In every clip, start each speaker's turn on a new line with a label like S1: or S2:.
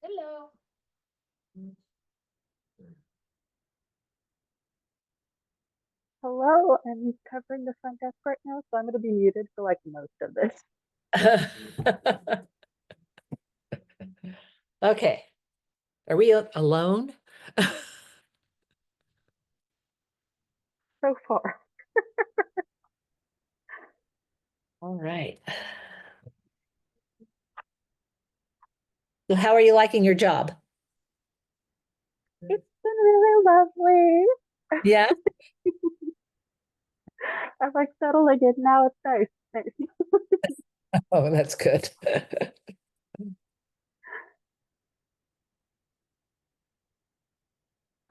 S1: Hello.
S2: Hello, I'm covering the front desk right now, so I'm going to be muted for like most of this.
S1: Okay. Are we alone?
S2: So far.
S1: All right. So how are you liking your job?
S2: It's been really lovely.
S1: Yeah.
S2: I'm like settling in now. It's nice.
S1: Oh, that's good.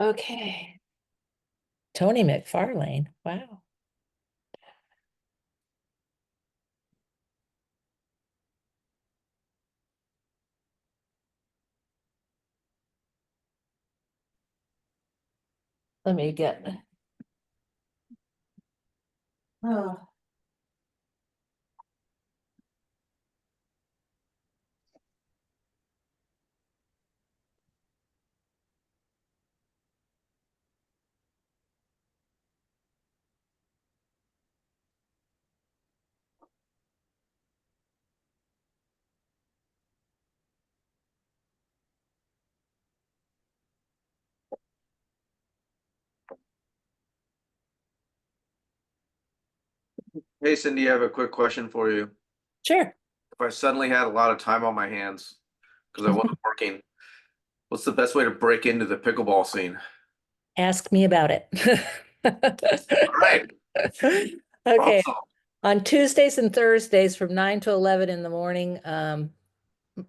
S1: Okay. Tony McFarlane. Wow. Let me get. Oh.
S3: Hey Cindy, I have a quick question for you.
S1: Sure.
S3: If I suddenly had a lot of time on my hands because I wasn't working, what's the best way to break into the pickleball scene?
S1: Ask me about it.
S3: All right,
S1: Okay.
S3: awesome.
S1: On Tuesdays and Thursdays from 9 to 11 in the morning,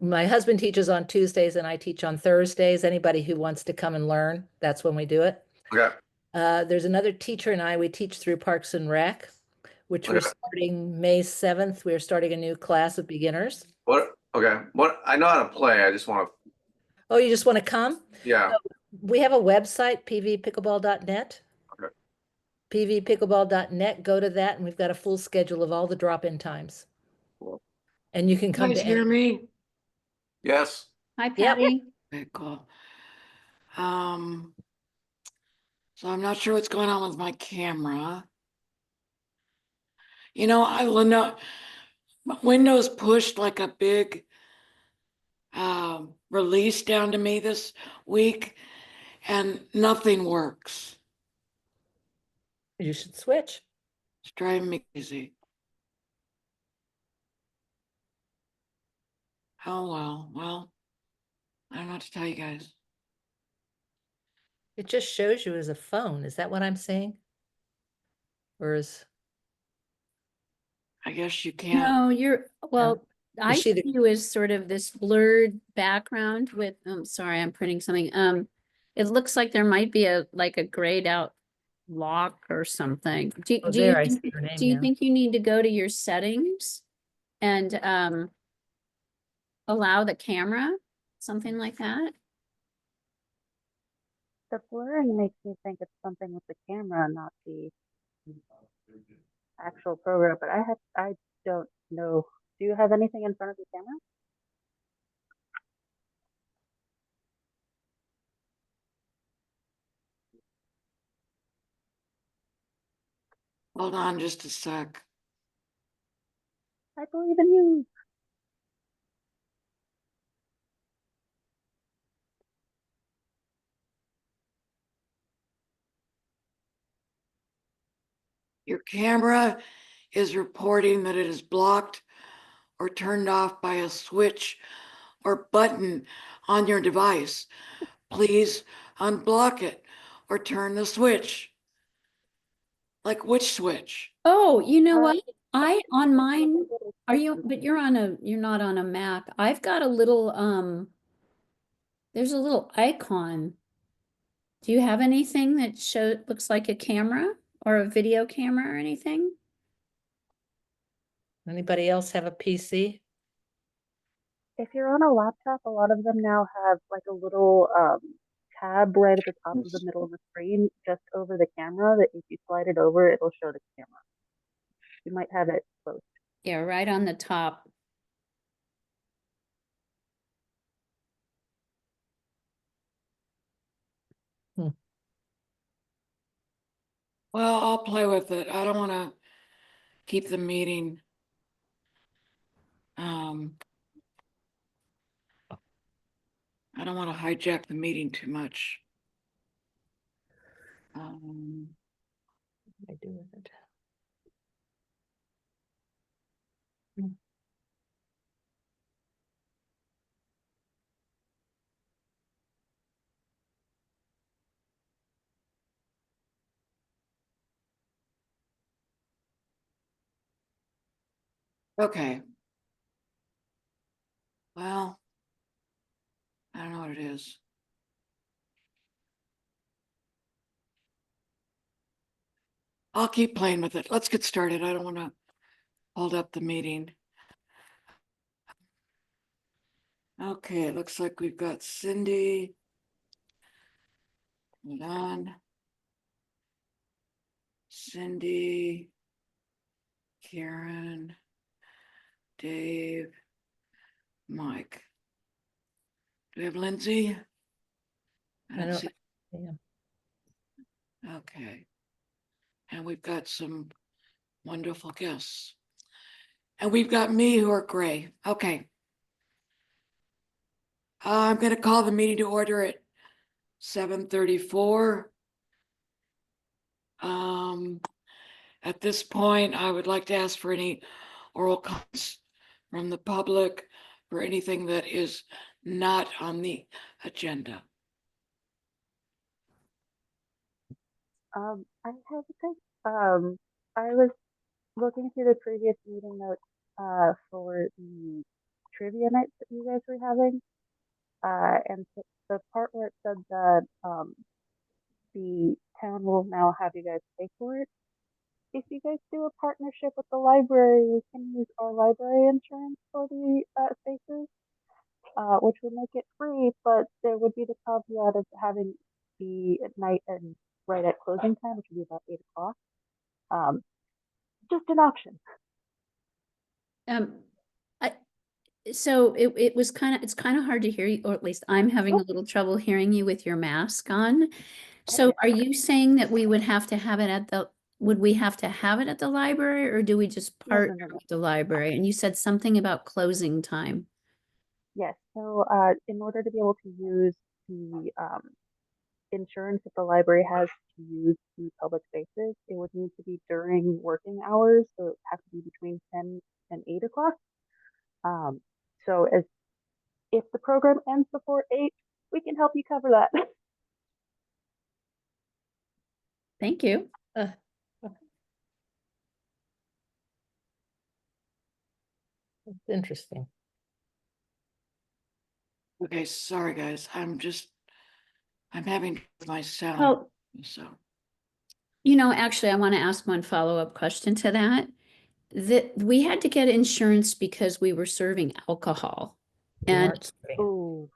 S1: my husband teaches on Tuesdays and I teach on Thursdays. Anybody who wants to come and learn, that's when we do it.
S3: Okay,
S1: There's another teacher and I, we teach through Parks and Rec, which we're
S3: okay.
S1: starting May 7th. We're starting a new class of beginners.
S3: What? Okay, what? I know how to play. I just want to.
S1: Oh, you just want to come?
S3: Yeah.
S1: We have a website, pvpickleball.net.
S3: Okay.
S1: pvpickleball.net. Go to that, and we've got a full schedule of all the drop-in times.
S3: Cool.
S1: And you can
S4: You
S1: come
S4: guys
S1: to
S4: hear
S1: any.
S4: me?
S3: Yes.
S4: Hi,
S1: Yep.
S4: Patty. Okay, cool. So I'm not sure what's going on with my camera. You know, Windows pushed like a big release down to me this week, and nothing works.
S1: You should switch.
S4: It's driving me crazy. Oh well, I don't know what to tell you guys.
S1: It just shows you as a phone. Is that what I'm saying? Or is
S4: I guess you can't.
S5: No, I
S1: is she
S5: see
S1: the
S5: you as sort of this blurred background with, I'm sorry, I'm printing something. It looks like there might be like a grayed out lock or something.
S1: oh, there, I see her name
S5: Do you
S1: now.
S5: think you need to go to your settings and allow the camera, something like that?
S2: The blurring makes me think it's something with the camera, not the actual program. But I don't know. Do you have anything in front of the camera?
S4: Hold on just a sec.
S2: I believe in you.
S4: Your camera is reporting that it is blocked or turned off by a switch or button on your device. Please unblock it or turn the switch. Like which switch?
S5: Oh, you know what? On
S2: It's like a
S5: mine,
S2: little
S5: but you're not on a Mac. I've got a little, there's a little icon. Do you have anything that looks like a camera or a video camera or anything?
S1: Anybody else have a PC?
S2: If you're on a laptop, a lot of them now have like a little tab right at the top of the middle of the screen, just over the camera, that if you slide it over, it'll show the camera. You might have it close.
S5: Yeah, right on the top.
S4: Well, I'll play with it. I don't want to keep the meeting. I don't want to hijack the meeting too much.
S1: I do with it.
S4: Okay. Well, I don't know what it is. I'll keep playing with it. Let's get started. I don't want to hold up the meeting. Okay, it looks like we've got Cindy. Hold on. Cindy, Karen, Dave, Mike. Do we have Lindsay?
S1: I don't,
S4: see.
S1: yeah.
S4: Okay. And we've got some wonderful guests. And we've got me who are gray. Okay. I'm going to call the meeting to order at 7:34. At this point, I would like to ask for any oral comments from the public for anything that is not on the agenda.
S2: I have a thing. I was looking through the previous meeting notes for the trivia nights that you guys were having, and the part where it said that the town will now have you guys pay for it. If you guys do a partnership with the library, we can use our library insurance for the spaces, which would make it free, but there would be the caveat of having the night and right at closing time, which would be about 8 o'clock. Just an option.
S5: So it's kind of hard to hear you, or at least I'm having a little trouble hearing you with your mask on. So
S2: Okay.
S5: are you saying that we would have to have it would we have to have it at the library, or do we just
S2: No, no,
S5: partner
S2: no.
S5: with the library? And you said something about closing time.
S2: Yes. So, in order to be able to use the insurance that the library has to use the public spaces, it would need to be during working hours. So it would have to be between 10 and 8 o'clock. So if the program ends before 8, we can help you cover that.
S5: Thank you.
S1: It's interesting.
S4: Okay, sorry guys. I'm having my sound.
S5: Well,
S4: So
S5: actually, I want to ask one follow-up question to that. That we had to get insurance because we were serving alcohol.
S1: We
S5: And
S1: weren't serving.
S2: Ooh.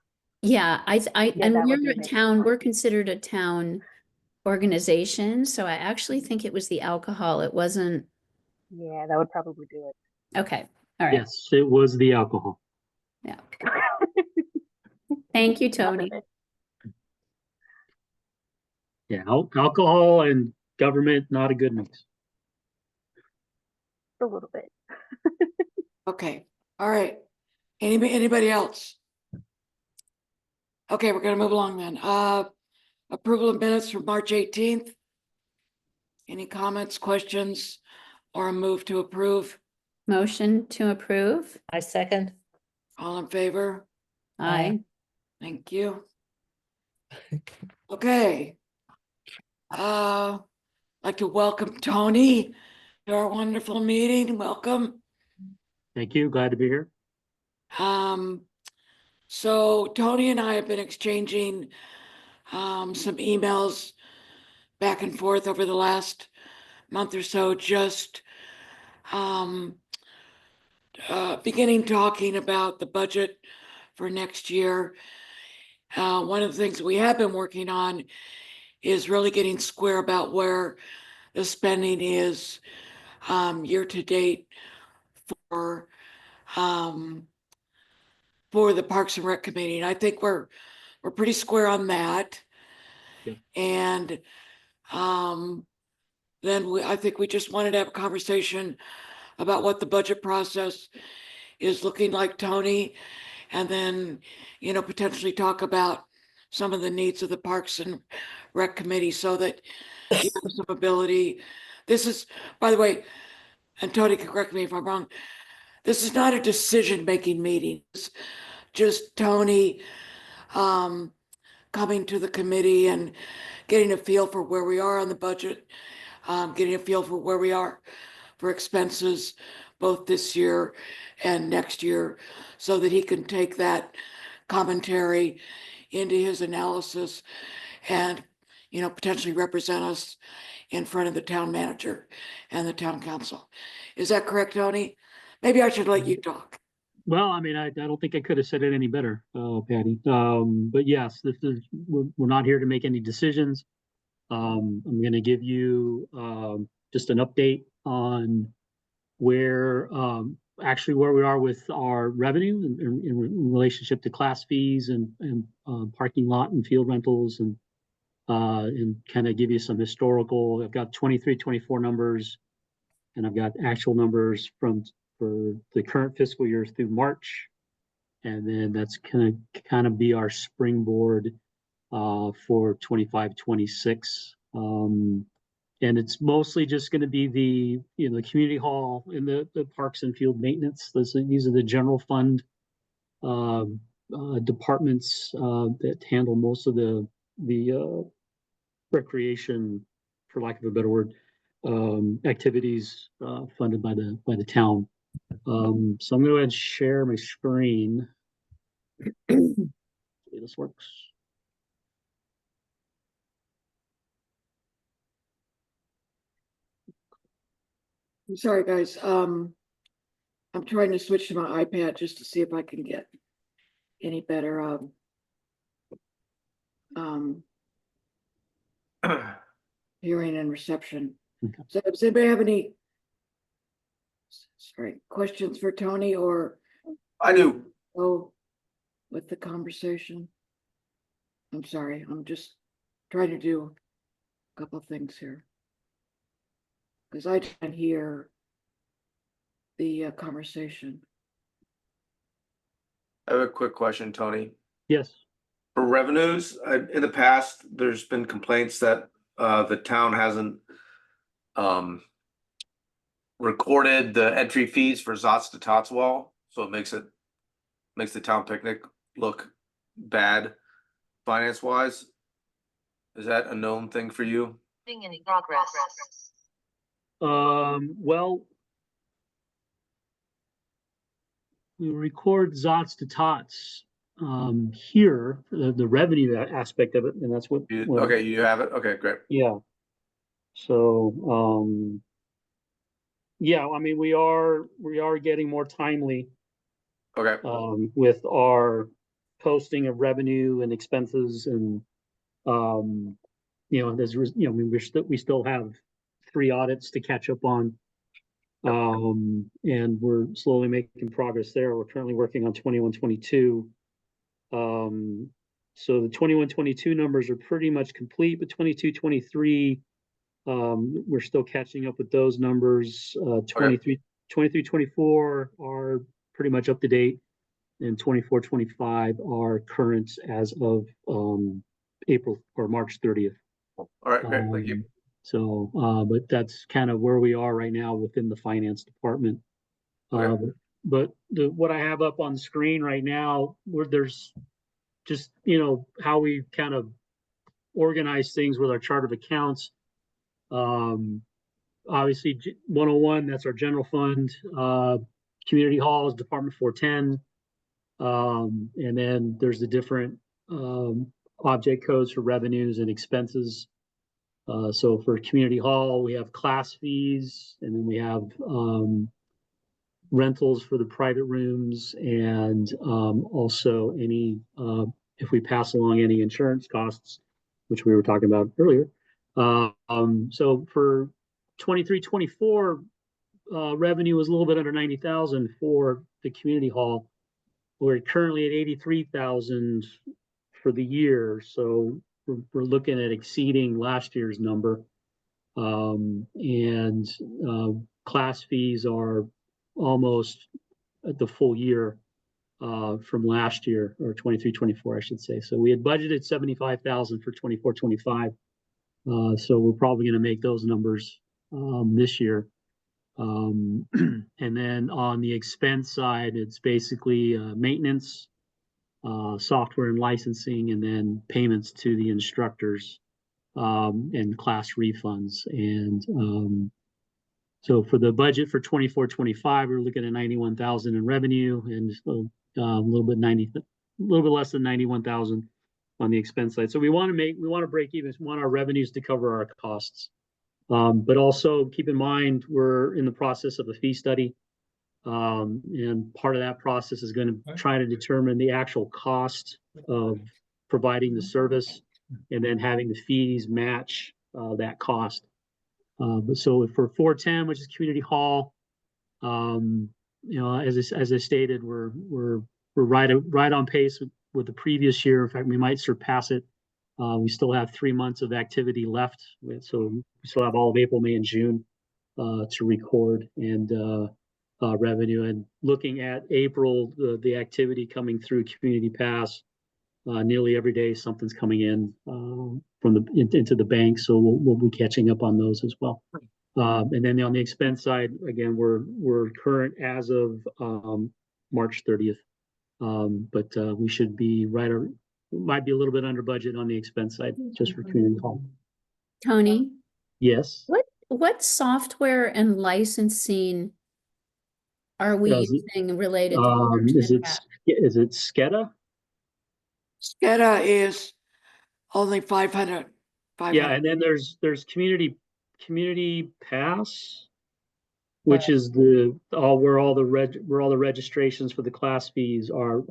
S5: yeah,
S2: Yeah,
S5: and
S2: that would
S5: we're
S2: be
S5: a
S2: a
S5: town, we're considered a town organization, so I actually think it was the alcohol. It wasn't,
S2: Yeah, that would probably do
S5: okay, all right,
S6: Yes, it was the alcohol.
S5: yeah.
S2: it.
S5: Thank you, Tony.
S2: Perfect.
S6: Yeah, alcohol and government, not a good mix.
S2: A little bit.
S4: okay. All right. Anybody else? Okay, we're gonna move along then. Approval of minutes from March 18th. Any comments, questions, or a move to approve?
S5: Motion to approve?
S1: I second.
S4: All in favor?
S5: Aye.
S4: Thank you. Okay. Like to welcome Tony to our wonderful meeting. Welcome.
S6: Thank you. Glad to be here.
S4: So Tony and I have been exchanging some emails back and forth over the last month or so, just beginning talking about the budget for next year. One of the things we have been working on is really getting square about where the spending is year to date for the Parks and Rec Committee. And I think we're pretty square on that.
S6: Yep.
S4: And then I think we just wanted to have a conversation about what the budget process is looking like, Tony. And then, potentially talk about some of the needs of the Parks and Rec Committee so that you have some ability. This is, by the way, and Tony can correct me if I'm wrong, this is not a decision-making meeting. It's just Tony coming to the committee and getting a feel for where we are on the budget, getting a feel for where we are for expenses, both this year and next year, so that he can take that commentary into his analysis and, potentially represent us in front of the town manager and the town council. Is that correct, Tony? Maybe I should let you talk.
S6: Well, I mean, I don't think I could have said it any better, Patty. But yes, we're not here to make any decisions. I'm going to give you just an update on where actually where we are with our revenue in relationship to class fees and parking lot and field rentals and kind of give you some historical. I've got 23, 24 numbers, and I've got actual numbers for the current fiscal year through March, and then that's gonna kind of be our springboard for 25, 26. And it's mostly just going to be the community hall and the parks and field maintenance. These are the general fund departments that handle most of the recreation, for lack of a better word, activities funded by the town. So I'm going to go ahead and share my screen. See if this works.
S4: I'm sorry, guys. I'm trying to switch to my iPad just to see if I can get any better hearing and reception.
S6: Okay.
S4: So does anybody have any questions for Tony or
S3: I do.
S4: with the conversation? I'm sorry, I'm just trying to do a couple of things here. Because I can't hear the conversation.
S3: I have a quick question, Tony.
S6: Yes.
S3: For revenues, in the past, there's been complaints that the town hasn't recorded the entry fees for Zots to Totswall, so it makes the town picnic look bad finance wise. Is that a known thing for you?
S7: In progress.
S6: Well, we record Zots to Tots here, the revenue aspect of it, and that's what.
S3: Okay, you have it. Okay, great.
S6: Yeah. So, yeah, I mean, we are getting more timely
S3: Okay,
S6: with our posting of revenue and expenses, and we still have 3 audits to catch up on, and we're slowly making progress there. We're currently working on 21-22. So the 21-22 numbers are pretty much complete, but 22-23, we're still catching up with those numbers. 23-24 are pretty much up to date, and 24-25 are current as of April or March 30th.
S3: all right, great, thank you.
S6: So, but that's kind of where we are right now within the finance department.
S3: Okay.
S6: But what I have up on the screen right now, where there's just, how we kind of organize things with our chart of accounts. Obviously 101, that's our general fund. Community halls, Department 410. And then there's the different object codes for revenues and expenses. So for community hall, we have class fees, and then we have rentals for the private rooms, and also any if we pass along any insurance costs, which we were talking about earlier. So for 23-24, revenue was a little bit under 90,000 for the community hall. We're currently at 83,000 for the year, so we're looking at exceeding last year's number. And class fees are almost at the full year from last year, or 23-24, I should say. So we had budgeted 75,000 for 24-25. So we're probably going to make those numbers this year. And then on the expense side, it's basically maintenance, software and licensing, and then payments to the instructors, and class refunds. And so for the budget for 24-25, we're looking at 91,000 in revenue, and a little bit less than 91,000 on the expense side. So we want to break even. We want our revenues to cover our costs. But also keep in mind, we're in the process of a fee study. And part of that process is going to try to determine the actual cost of providing the service, and then having the fees match that cost. But so for 410, which is community hall, as I stated, we're right on pace with the previous year. In fact, we might surpass it. We still have 3 months of activity left, so we still have all of April, May, and June to record and revenue. And looking at April, the activity coming through Community Pass, nearly every day something's coming in into the bank, so we'll be catching up on those as well. And then on the expense side, again, we're current as of March 30th, but we should be might be a little bit under budget on the expense side just for community hall.
S5: Tony,
S6: Yes.
S5: what software and licensing are we using related to
S6: Is it SCADA?
S4: SCADA is only 500.
S6: Yeah, and then there's community pass, which is where all the registrations for the class fees are,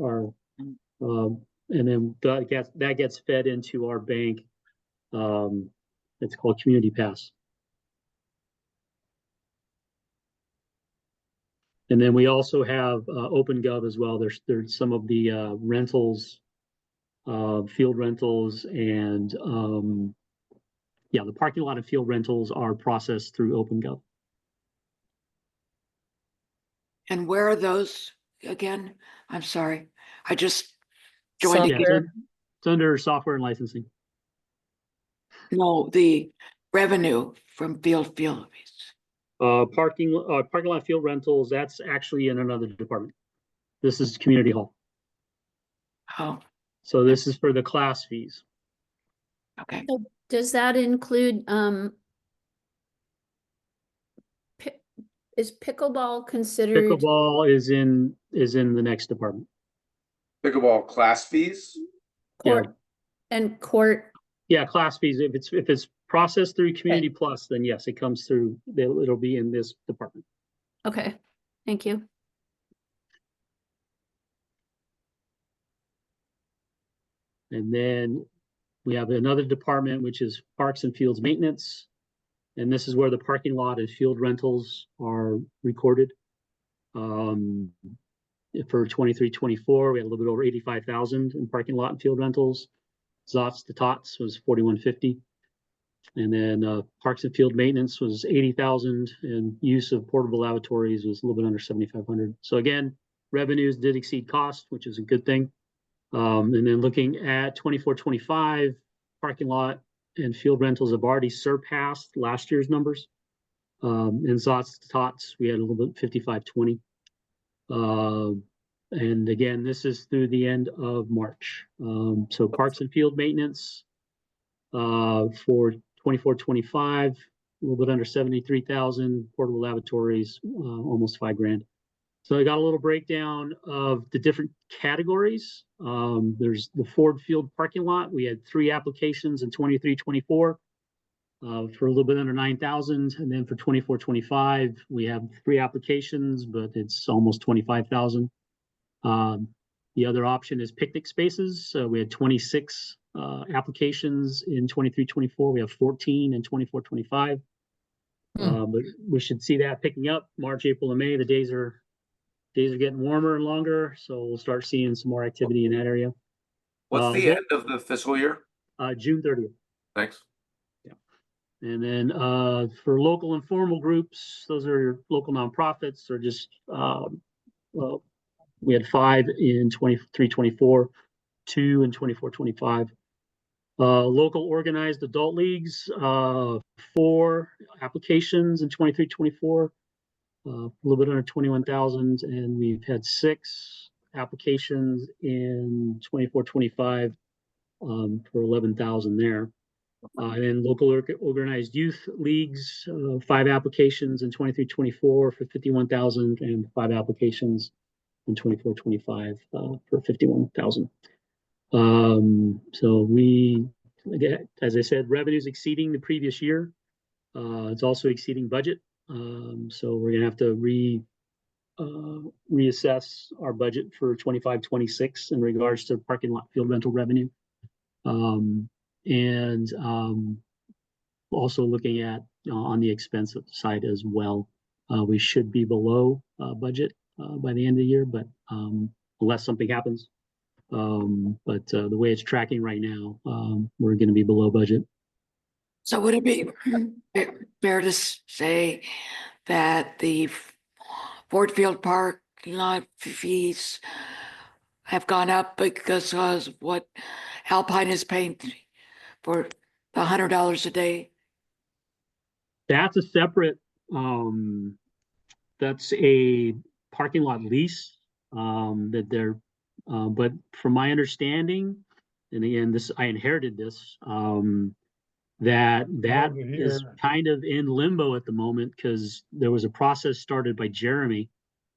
S6: and then that gets fed into our bank. It's called Community Pass. And then we also have OpenGov as well. There's some of the rentals, field rentals, and the parking lot and field rentals are processed through OpenGov.
S4: And where are those again? I'm sorry. I just joined
S1: Software.
S4: again.
S6: It's under software and licensing.
S4: No, the revenue from field fees.
S6: Parking lot field rentals, that's actually in another department. This is community hall.
S4: Oh,
S6: So this is for the class fees.
S4: okay.
S5: So does that include is pickleball considered
S6: Pickleball is in the next department.
S3: Pickleball class fees?
S5: court and court?
S6: Yeah, class fees. If it's processed through Community Plus, then yes, it comes through. It'll be in this department.
S5: Okay, thank you.
S6: And then we have another department, which is Parks and Fields Maintenance. And this is where the parking lot and field rentals are recorded. For 23-24, we had a little bit over 85,000 in parking lot and field rentals. Zots to Tots was 4,150. And then Parks and Field Maintenance was 80,000, and use of portable lavatories was a little bit under 7,500. So again, revenues did exceed cost, which is a good thing. And then looking at 24-25, parking lot and field rentals have already surpassed last year's numbers. In Zots to Tots, we had a little bit 55-20. And again, this is through the end of March. So Parks and Field Maintenance for 24-25, a little bit under 73,000. Portable lavatories, almost $5,000. So I got a little breakdown of the different categories. There's the Ford Field parking lot. We had 3 applications in 23-24 for a little bit under 9,000. And then for 24-25, we have 3 applications, but it's almost 25,000. The other option is picnic spaces. So we had 26 applications in 23-24. We have 14 in 24-25. But we should see that picking up March, April, and May. The days are getting warmer and longer, so we'll start seeing some more activity in that area.
S3: What's the end of the fiscal year?
S6: June 30th.
S3: Thanks.
S6: And then for local informal groups, those are local nonprofits or just well, we had 5 in 23-24, 2 in 24-25. Local organized adult leagues, 4 applications in 23-24, a little bit under 21,000, and we've had 6 applications in 24-25 for 11,000 there. And then local organized youth leagues, 5 applications in 23-24 for 51,000, and 5 applications in 24-25 for 51,000. So we, again, as I said, revenues exceeding the previous year. It's also exceeding budget. So we're gonna have to reassess our budget for 25-26 in regards to parking lot field rental revenue. And also looking at on the expense side as well. We should be below budget by the end of the year, but unless something happens. But the way it's tracking right now, we're going to be below budget.
S4: So would it be fair to say that the Ford Field parking lot fees have gone up because of what Alpine is paying for the $100 a day?
S6: That's a separate, that's a parking lot lease that they're, but from my understanding, and again, this, I inherited this, that is kind of in limbo at the moment because there was a process started by Jeremy,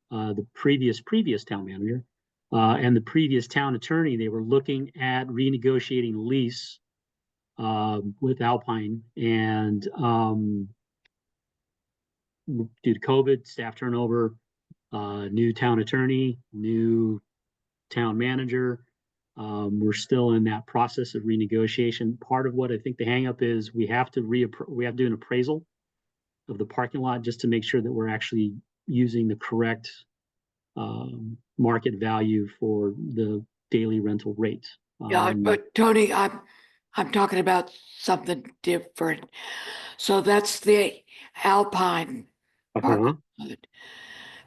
S6: the previous town manager, and the previous town attorney. They were looking at renegotiating lease with Alpine, and due to COVID, staff turnover, new town attorney, new town manager. We're still in that process of renegotiation. Part of what I think the hangup is we have to do an appraisal of the parking lot just to make sure that we're actually using the correct market value for the daily rental rate.
S4: Yeah, but Tony, I'm talking about something different. So that's the Alpine parking lot.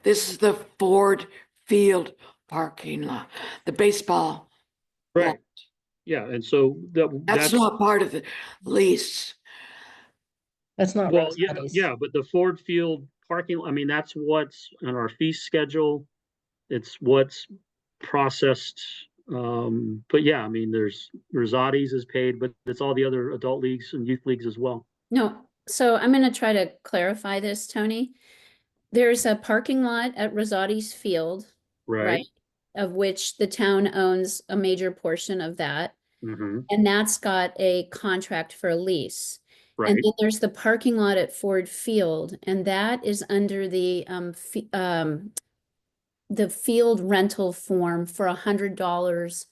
S4: This is the Ford Field parking lot, the baseball.
S6: Right. Yeah, and so
S4: That's not part of the lease.
S1: That's not
S6: well,
S1: Rosati's.
S6: yeah, but the Ford Field parking, I mean, that's what's on our fee schedule. It's what's processed. But yeah, I mean, there's Rosati's is paid, but it's all the other adult leagues and youth leagues as well.
S5: No, so I'm going to try to clarify this, Tony. There's a parking lot at Rosati's Field, right? Of which the town owns a major portion of that.
S6: Mm-hmm.
S5: And that's got a contract for a lease.
S6: Right.
S5: And then there's the parking lot at Ford Field, and that is under the field rental form for $100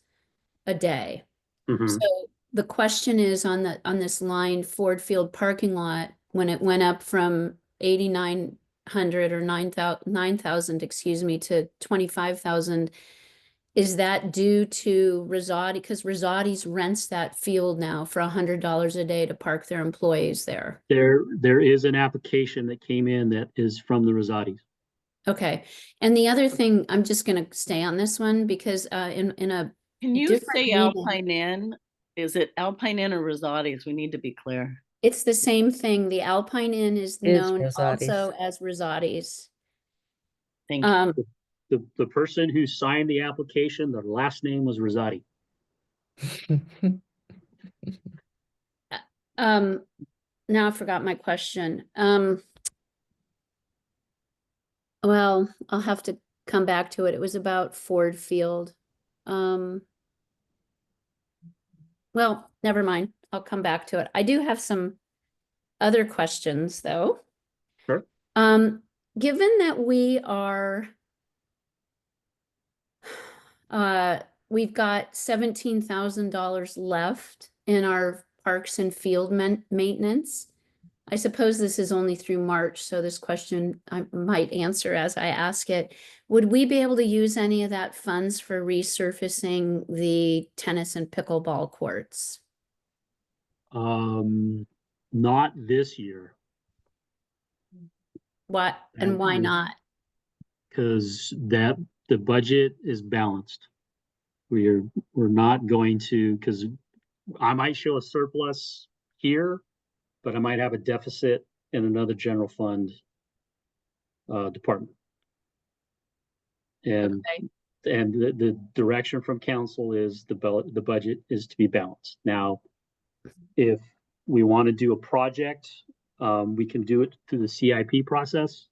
S5: a day.
S6: Mm-hmm.
S5: So the question is on this line Ford Field parking lot, when it went up from 8,900 or 9,000, excuse me, to 25,000, is that due to Rosati? Because Rosati's rents that field now for $100 a day to park their employees there.
S6: There is an application that came in that is from the Rosati's.
S5: Okay. And the other thing, I'm just going to stay on this one because in a
S7: Can you
S5: different
S7: say
S5: meeting-
S7: Alpine Inn? Is it Alpine Inn or Rosati's? We need to be clear.
S5: It's the same thing. The Alpine Inn is known
S1: Rosati's.
S5: also as Rosati's.
S7: Thank you.
S6: The person who signed the application, their last name was Rosati.
S5: Now I forgot my question. Well, I'll have to come back to it. It was about Ford Field. Well, never mind. I'll come back to it. I do have some other questions though.
S6: Sure.
S5: Given that we are we've got $17,000 left in our parks and field maintenance. I suppose this is only through March, so this question I might answer as I ask it. Would we be able to use any of that funds for resurfacing the tennis and pickleball courts?
S6: Not this year,
S5: What, and why
S6: Mm.
S5: not?
S6: because the budget is balanced. We're not going to, because I might show a surplus here, but I might have a deficit in another general fund department. And
S5: Okay.
S6: and the direction from council is the budget is to be balanced. Now, if we want to do a project, we can do it through the CIP process.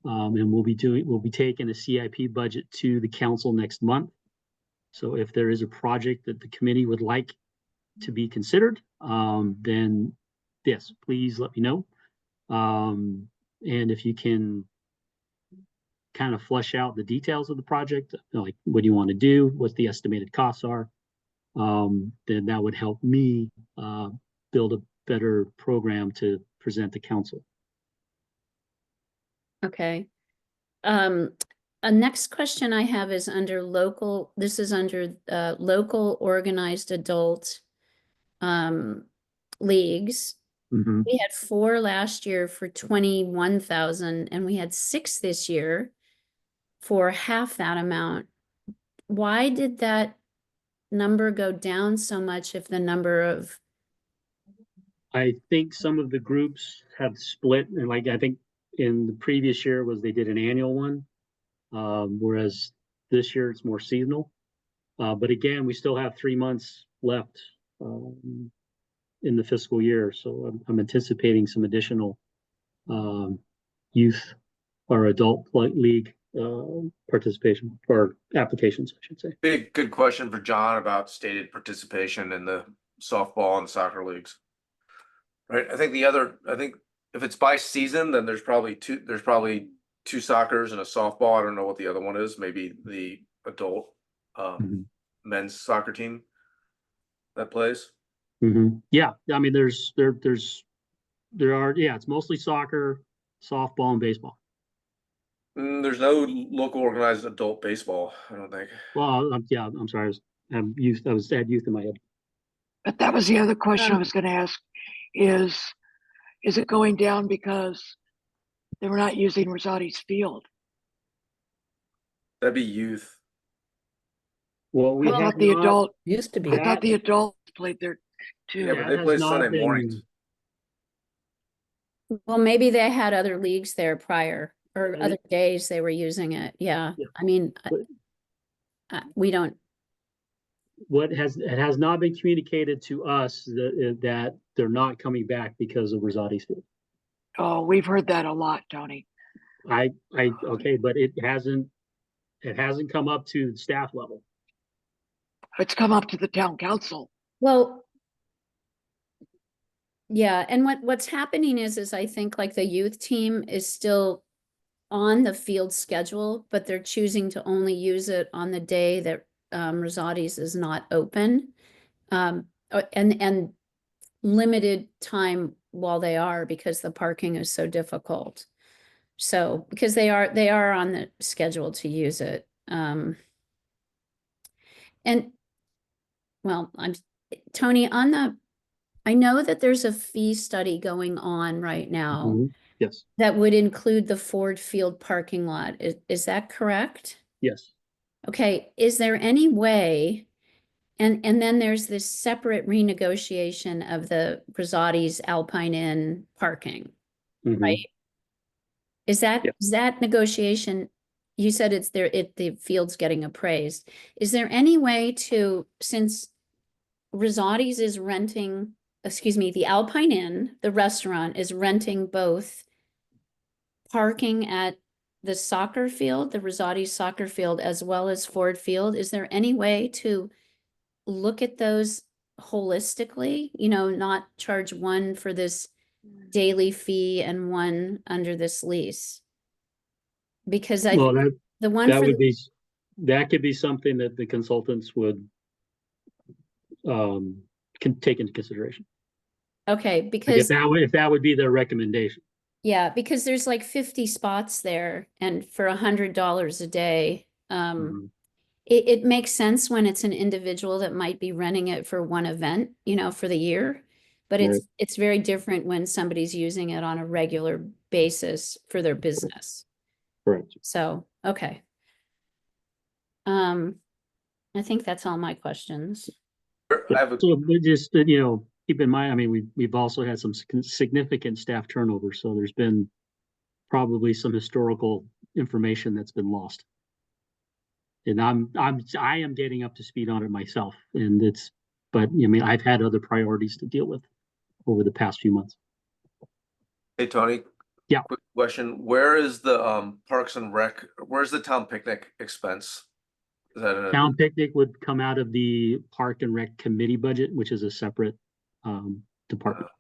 S6: And we'll be taking the CIP budget to the council next month. So if there is a project that the committee would like to be considered, then yes, please let me know. And if you can kind of flesh out the details of the project, like what do you want to do, what the estimated costs are, then that would help me build a better program to present to council.
S5: Okay. A next question I have is under local, this is under local organized adult leagues.
S6: Mhm.
S5: We had 4 last year for 21,000 and we had 6 this year for half that amount. Why did that number go down so much if the number of,
S6: I think some of the groups have split, and like I think in the previous year was they did an annual one, whereas this year it's more seasonal. But again, we still have 3 months left in the fiscal year, so I'm anticipating some additional youth or adult league participation or applications, I should say.
S3: Good question for John about stated participation in the softball and soccer leagues. Right, I think if it's by season, then there's probably two soccers and a softball. I don't know what the other one is, maybe the adult
S6: Mhm.
S3: men's soccer team that plays.
S6: Yeah, I mean, there are, yeah, it's mostly soccer, softball, and baseball.
S3: There's no local organized adult baseball, I don't think.
S6: Well, yeah, I'm sorry, I had youth in my head.
S4: But that was the other question I
S5: Um,
S4: was gonna ask is it going down because they were not using Rosati's field?
S3: That'd be youth.
S6: Well, we
S4: I
S6: have
S4: thought the
S6: not,
S4: adult,
S1: Used to be.
S4: I thought the adults played there too.
S3: Yeah, but
S6: that
S3: they
S6: has
S3: play
S6: not
S3: Sunday
S6: been-
S3: mornings.
S5: well, maybe they had other leagues there prior or
S6: Right.
S5: other days they were using it. Yeah.
S6: Yeah.
S5: I mean,
S6: But-
S5: we don't,
S6: it has not been communicated to us that they're not coming back because of Rosati's field.
S4: Oh, we've heard that a lot, Tony.
S6: Okay, but it hasn't come up to staff level.
S4: It's come up to the town council.
S5: well, yeah, and what's happening is I think like the youth team is still on the field schedule, but they're choosing to only use it on the day that Rosati's is not open. And limited time while they are because the parking is so difficult. So because they are on the schedule to use it. And well, Tony, I know that there's a fee study going on right now
S6: Mhm. Yes,
S5: that would include the Ford Field parking lot. Is that correct?
S6: yes.
S5: Okay, is there any way, and then there's this separate renegotiation of the Rosati's Alpine Inn parking,
S6: Mhm.
S5: right? Is
S6: Yeah.
S5: that negotiation, you said it's there, the field's getting appraised. Is there any way to, since Rosati's is renting, the Alpine Inn, the restaurant is renting both parking at the soccer field, the Rosati's soccer field, as well as Ford Field, is there any way to look at those holistically, not charge one for this daily fee and one under this lease? Because
S6: Well,
S5: the one
S6: that
S5: for,
S6: would be, that could be something that the consultants would can take into consideration.
S5: okay,
S6: Like
S5: because,
S6: if that would be their recommendation.
S5: yeah, because there's like 50 spots there and for $100 a day,
S6: Mhm.
S5: it makes sense when it's an individual that might be renting it for one event, for the year. but
S6: Right.
S5: it's very different when somebody's using it on a regular basis for their business.
S6: Correct.
S5: So, okay. I think that's all my questions.
S3: I have a,
S6: So but just, you know, keep in mind, I mean, we've also had some significant staff turnover, so there's been probably some historical information that's been lost. And I am getting up to speed on it myself, and but I mean, I've had other priorities to deal with over the past few months.
S3: hey, Tony.
S6: Yeah.
S3: Quick question. Where is the Parks and Rec, where's the town picnic expense? Is that in a,
S6: Town picnic would come out of the Park and Rec Committee budget, which is a separate department.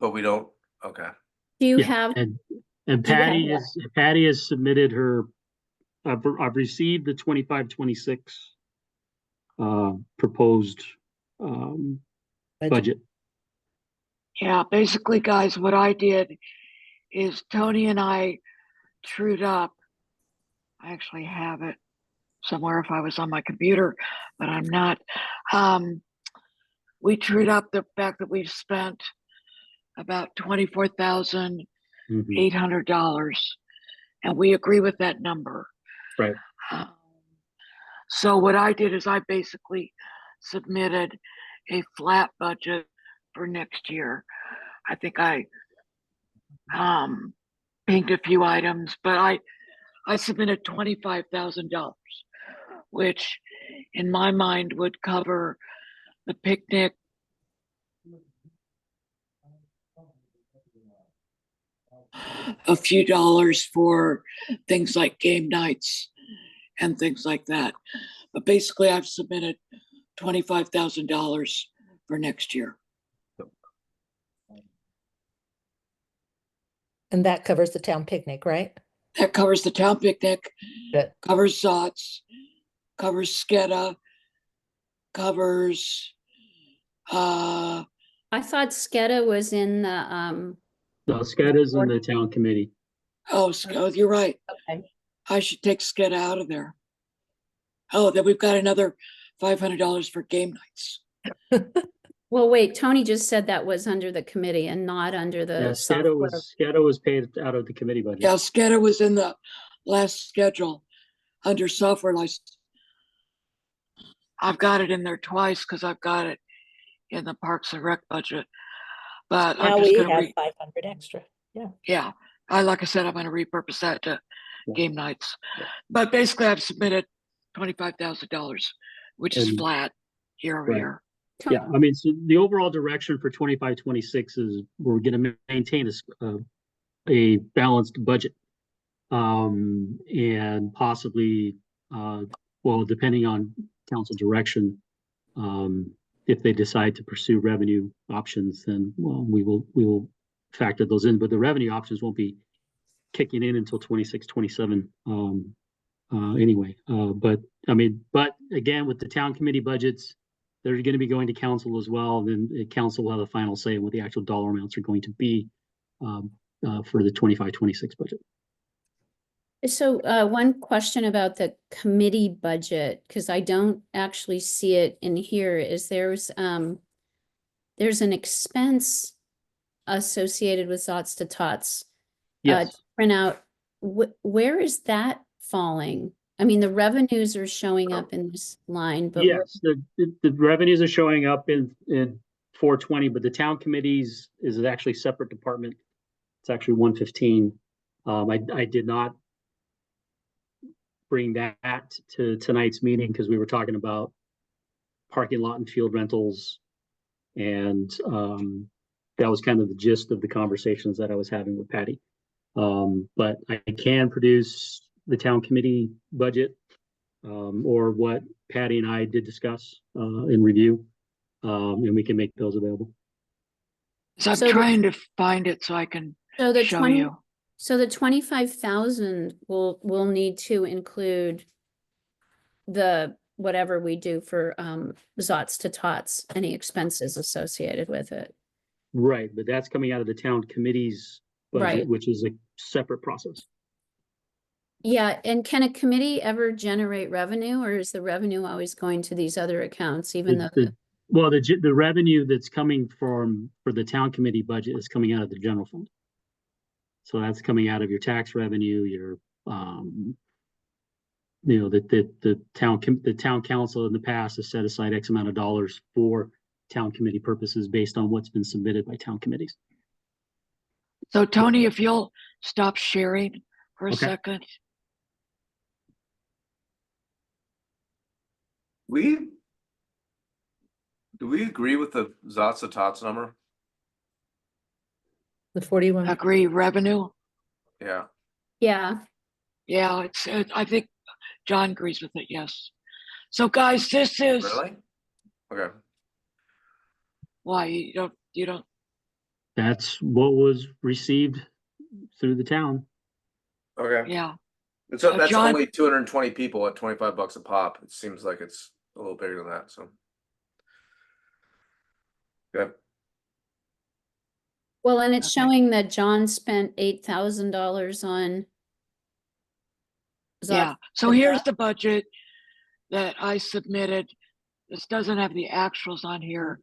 S3: but we don't, okay.
S5: Do you
S6: Yeah,
S5: have,
S6: and
S5: do you
S6: Patty
S5: have-
S6: has submitted her, I've received the 25-26 proposed budget.
S4: Yeah, basically, guys, what I did is Tony and I trued up. I actually have it somewhere if I was on my computer, but I'm not. We trued up the fact that we've spent about $24,800,
S6: Mhm.
S4: and we agree with that number.
S6: Right.
S4: So what I did is I basically submitted a flat budget for next year. I think I pinged a few items, but I submitted $25,000, which in my mind would cover the picnic, a few dollars for things like game nights and things like that. But basically I've submitted $25,000 for next year.
S1: And that covers the town picnic, right?
S4: That covers the town picnic,
S1: Good.
S4: covers Zots, covers Sketa, covers
S5: I thought Sketa was in the,
S6: No, SCADA's in the town committee.
S4: oh, you're right.
S5: okay.
S4: I should take Sketa out of there. Oh, then we've got another $500 for game nights.
S5: Well, wait, Tony just said that was under the committee and not under
S6: Yeah,
S5: the
S6: SCADA was paid out of the committee budget.
S4: Yeah, Sketa was in the last schedule under software license. I've got it in there twice because I've got it in the Parks and Rec budget. But
S1: Now
S4: I'm just
S1: we
S4: gonna
S1: have 500 extra.
S4: yeah, like I said, I'm gonna repurpose that to
S6: Yeah.
S4: game nights.
S6: Yeah.
S4: But basically I've submitted $25,000, which is
S6: And-
S4: flat year over
S6: Right.
S4: year.
S6: Yeah, I mean, so the overall direction for 25-26 is we're gonna maintain a balanced budget. And possibly, well, depending on council direction, if they decide to pursue revenue options, then, well, we will factor those in, but the revenue options won't be kicking in until 26-27 anyway. But I mean, but again, with the town committee budgets, they're going to be going to council as well. And then the council will have a final say on what the actual dollar amounts are going to be for the 25-26 budget.
S5: So one question about the committee budget, because I don't actually see it in here, is there's an expense associated with Zots to Tots.
S6: Yes.
S5: Print out, where is that falling? I mean, the revenues are showing up in this line, but
S6: Yes, the revenues are showing up in 420, but the town committees is actually a separate department. It's actually 115. I did not bring that to tonight's meeting because we were talking about parking lot and field rentals. And that was kind of the gist of the conversations that I was having with Patty. But I can produce the town committee budget or what Patty and I did discuss in review, and we can make those available.
S4: So I'm
S5: So the-
S4: trying to find it so I can
S5: so the
S4: show
S5: 20,
S4: you.
S5: so the 25,000 will need to include the whatever we do for Zots to Tots, any expenses associated with it.
S6: Right, but that's coming out of the town committee's budget,
S5: Right.
S6: which is a separate process.
S5: Yeah, and can a committee ever generate revenue, or is the revenue always going to these other accounts, even though?
S6: Well, the revenue that's coming for the town committee budget is coming out of the general fund. So that's coming out of your tax revenue, your, the town council in the past has set aside X amount of dollars for town committee purposes based on what's been submitted by town committees.
S4: So Tony, if you'll stop sharing for a
S6: Okay.
S4: second.
S3: Do we agree with the Zots and Tots number?
S1: The 41.
S4: Agree, revenue?
S3: Yeah.
S5: Yeah,
S4: Yeah, I think John agrees with it, yes. So guys, this is,
S3: Really? Okay.
S4: why, you don't,
S6: That's what was received through the town.
S3: Okay.
S4: yeah.
S3: So that's
S4: John-
S3: only 220 people at $25 a pop. It seems like it's a little bigger than that. So. Okay.
S5: well, and it's
S4: Okay.
S5: showing that John spent $8,000 on.
S4: Yeah, so
S5: the
S4: here's the budget that I submitted. This doesn't have the actuals on here,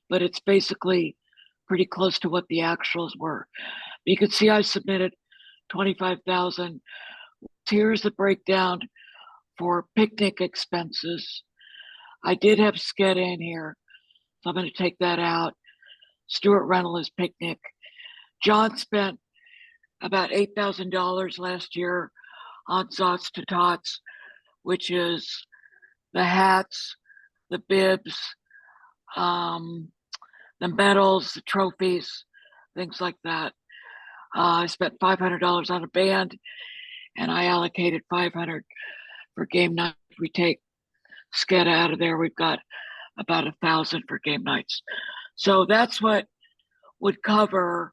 S4: but it's basically pretty close to what the actuals were. You can see I submitted 25,000. Here's the breakdown for picnic expenses. I did have SCEDA in here, so I'm gonna take that out. Stuart Rental is picnic. John spent about $8,000 last year on Zots to Tots, which is the hats, the bibs, the medals, the trophies, things like that. I spent $500 on a band, and I allocated $500 for game night. If we take SCEDA out of there, we've got about $1,000 for game nights. So that's what would cover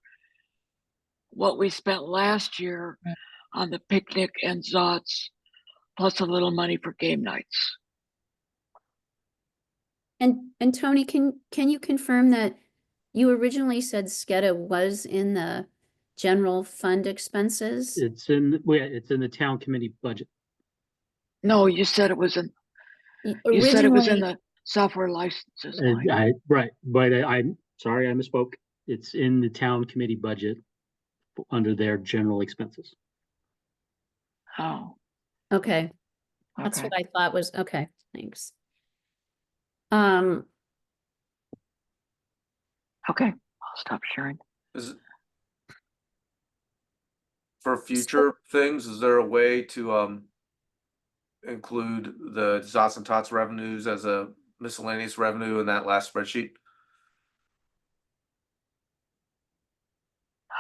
S4: what we spent last year on the picnic and Zots, plus a little money for game nights.
S5: And Tony, can you confirm that you originally said SCEDA was in the general fund expenses?
S6: It's in the town committee budget.
S4: No, you said it was in,
S5: Y-
S4: you said it was in
S5: originally-
S4: the software licenses
S6: And
S4: line.
S6: right, but I'm sorry, I misspoke. It's in the town committee budget under their general expenses.
S4: Oh,
S5: Okay, that's
S4: okay.
S5: what I thought was, okay, thanks. Um,
S4: Okay, I'll stop sharing.
S3: Is for future things, is there a way to include the Zots and Tots revenues as a miscellaneous revenue in that last spreadsheet?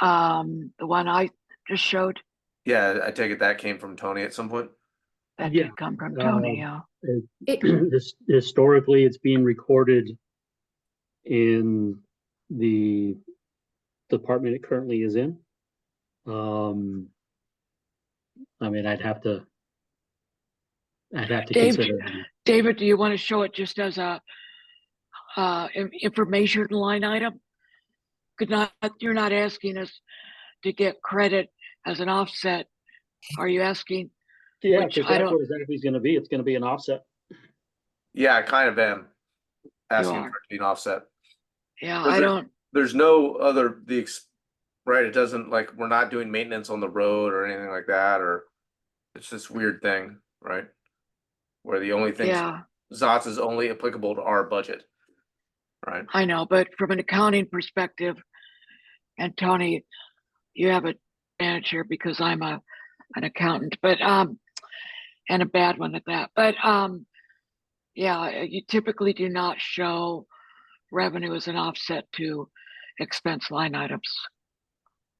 S4: The one I just showed,
S3: Yeah, I take it that came from Tony at some point.
S4: that
S6: Yeah,
S4: did come from Tony,
S6: um,
S4: yeah.
S6: Historically, it's being recorded in the department it currently is in. I mean, I'd have to
S4: Dave,
S6: consider it.
S4: David, do you want to show it just as a information line item? You're not asking us to get credit as an offset. Are you asking?
S6: Yeah,
S4: which
S6: because
S4: I
S6: that's
S4: don't-
S6: what exactly it's gonna be. It's gonna be an offset.
S3: Yeah, I kind of am asking
S4: are.
S3: for it to be an offset.
S4: Yeah,
S3: Was
S4: I
S3: it-
S4: don't,
S3: There's no other right. It doesn't like we're not doing maintenance on the road or anything like that, or it's this weird thing, right? Where the only thing
S4: yeah,
S3: Zots is only applicable to our budget, right?
S4: I know, but from an accounting perspective, and Tony, you have an advantage here because I'm an accountant, but and a bad one at that. But yeah, you typically do not show revenue as an offset to expense line items.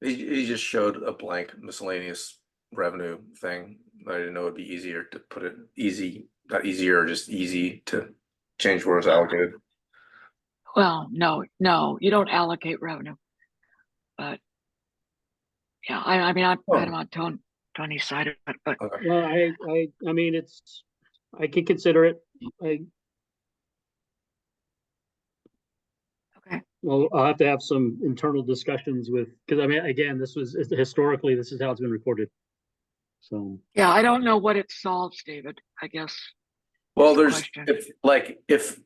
S3: He just showed a blank miscellaneous revenue thing. I didn't know it'd be easier to put it not easier, just easy to change where it's allocated.
S4: Well, no, you don't allocate revenue. But yeah, I mean, I'm kind of on Tony's side of it, but
S3: Okay.
S6: Well, I mean, I can consider it.
S4: okay.
S6: Well, I'll have to have some internal discussions because I mean, again, historically, this is how it's been recorded. So,
S4: Yeah, I don't know what it solves, David, I guess.
S3: Well,
S4: That's the
S3: there's
S4: question.
S3: if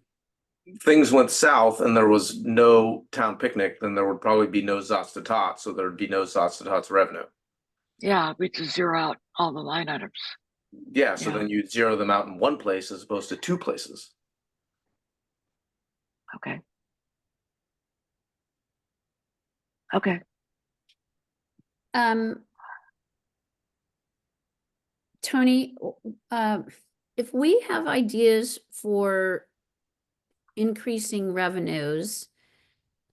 S3: things went south and there was no town picnic, then there would probably be no Zots to Tots, so there'd be no Zots to Tots revenue.
S4: Yeah, we just zero out all the line items.
S3: Yeah, so
S4: Yeah.
S3: then you'd zero them out in one place as opposed to two places.
S4: Okay. Okay.
S5: Tony, if we have ideas for increasing revenues,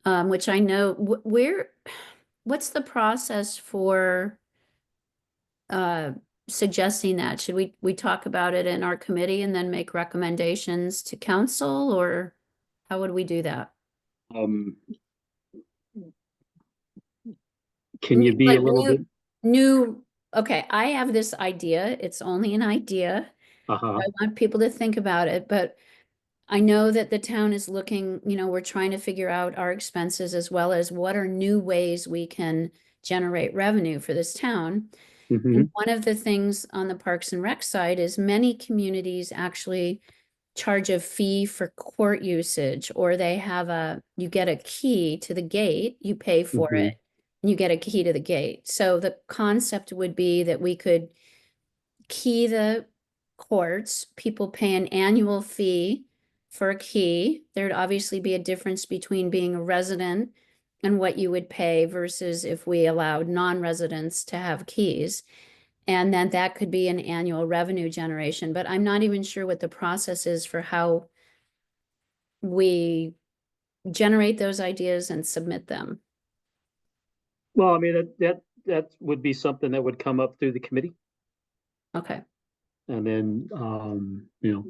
S5: which I know, what's the process for suggesting that? Should we talk about it in our committee and then make recommendations to council, or how would we do that?
S6: Can you be a
S5: Like
S6: little bit?
S5: Okay, I have this idea. It's only an idea.
S6: Uh-huh.
S5: I want people to think about it, but I know that the town is looking, we're trying to figure out our expenses as well as what are new ways we can generate revenue for this town.
S6: Mhm.
S5: And one of the things on the Parks and Rec side is many communities actually charge a fee for court usage, or you get a key to the gate, you pay for
S6: Mhm.
S5: it, and you get a key to the gate. So the concept would be that we could key the courts, people pay an annual fee for a key. There'd obviously be a difference between being a resident and what you would pay versus if we allowed non-residents to have keys. And then that could be an annual revenue generation, but I'm not even sure what the process is for how we generate those ideas and submit them.
S6: Well, I mean, that would be something that would come up through the committee,
S5: Okay,
S6: and then,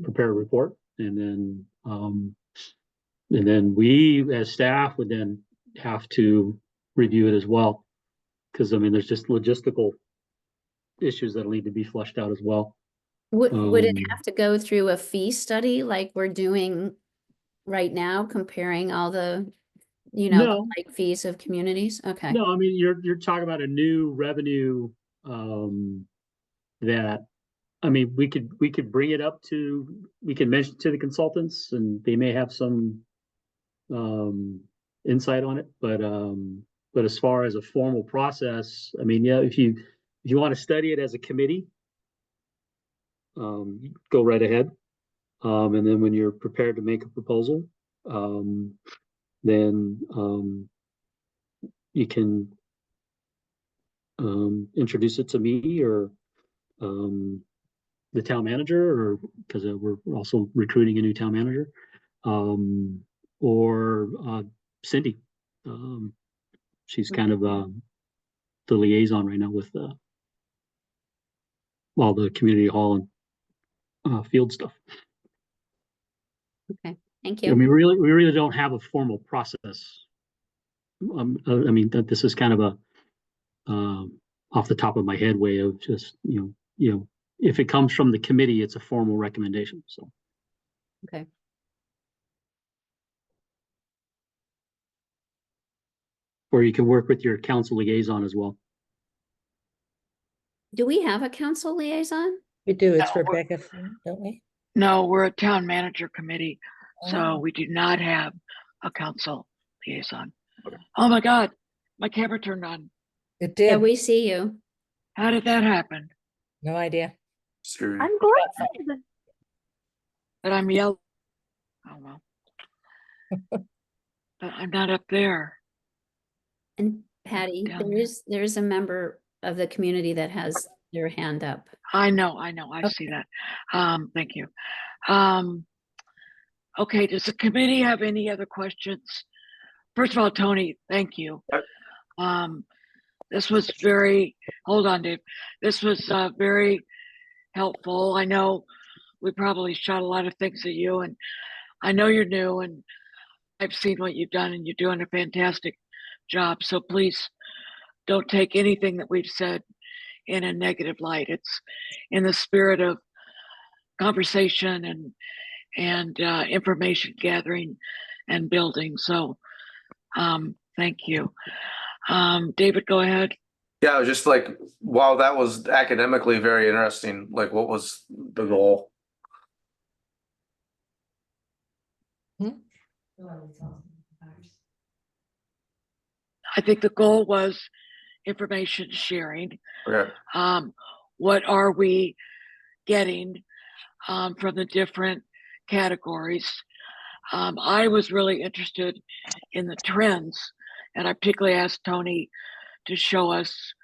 S6: prepare a report, and then we as staff would then have to review it as well. Cause I mean, there's just logistical issues that'll need to be flushed out as well.
S5: would it
S6: Um,
S5: have to go through a fee study like we're doing right now, comparing all the,
S6: No.
S5: like fees of communities? Okay.
S6: No, I mean, you're talking about a new revenue, that, I mean, we could bring it up we can mention to the consultants and they may have some, insight on it, but as far as a formal process, I mean, yeah, if you want to study it as a committee, go right ahead. And then when you're prepared to make a proposal, then, you can, introduce it to me or, the town manager, or because we're also recruiting a new town manager, or Cindy. She's kind of the liaison right now with all the community hall and field stuff.
S5: Okay, thank
S6: I
S5: you.
S6: mean, we really don't have a formal process. I mean, this is kind of a off the top of my head way of just if it comes from the committee, it's a formal recommendation. So.
S5: Okay.
S6: Or you can work with your council liaison as well.
S5: Do we have a council liaison?
S1: We do, it's
S4: No,
S1: Rebecca, don't we?
S4: No, we're a town manager committee, so
S1: Oh.
S4: we do not have a council liaison. Oh my God, my camera turned on.
S1: It
S5: Yeah,
S1: did,
S5: we see you.
S4: How did that happen?
S1: no idea.
S3: Siri.
S2: I'm glad.
S4: That I'm yelling? Oh well. But I'm not up there.
S5: And Patty,
S4: down there.
S5: there's a member of the community that has their hand up.
S4: I know, I see that. Thank you. Okay, does the committee have any other questions? First of all, Tony, thank you. This was hold on, Dave. This was very helpful. I know we probably shot a lot of things at you, and I know you're new, and I've seen what you've done, and you're doing a fantastic job. So please don't take anything that we've said in a negative light. It's in the spirit of conversation and information gathering and building. So thank you. David, go ahead.
S3: Yeah, I was just like, while that was academically very interesting, like what was the goal?
S4: I think the goal was information sharing.
S3: Okay,
S4: What are we getting from the different categories? I was really interested in the trends, and I particularly asked Tony to show us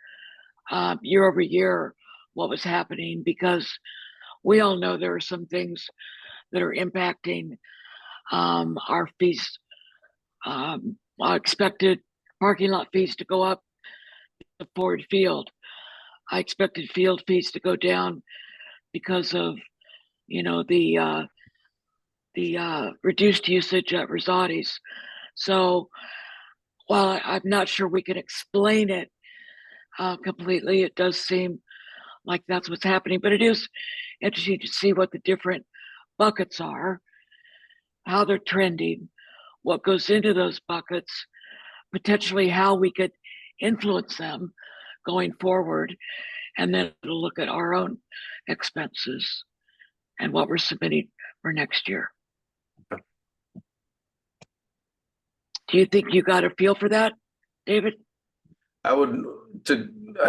S4: year over year what was happening, because we all know there are some things that are impacting our fees. I expected parking lot fees to go up the Ford Field. I expected field fees to go down because of, you know, the reduced usage at Rosati's. So while I'm not sure we can explain it completely, it does seem like that's what's happening. But it is interesting to see what the different buckets are, how they're trending, what goes into those buckets, potentially how we could influence them going forward, and then look at our own expenses and what we're submitting for next year. Do you think you got a feel for that, David?
S3: I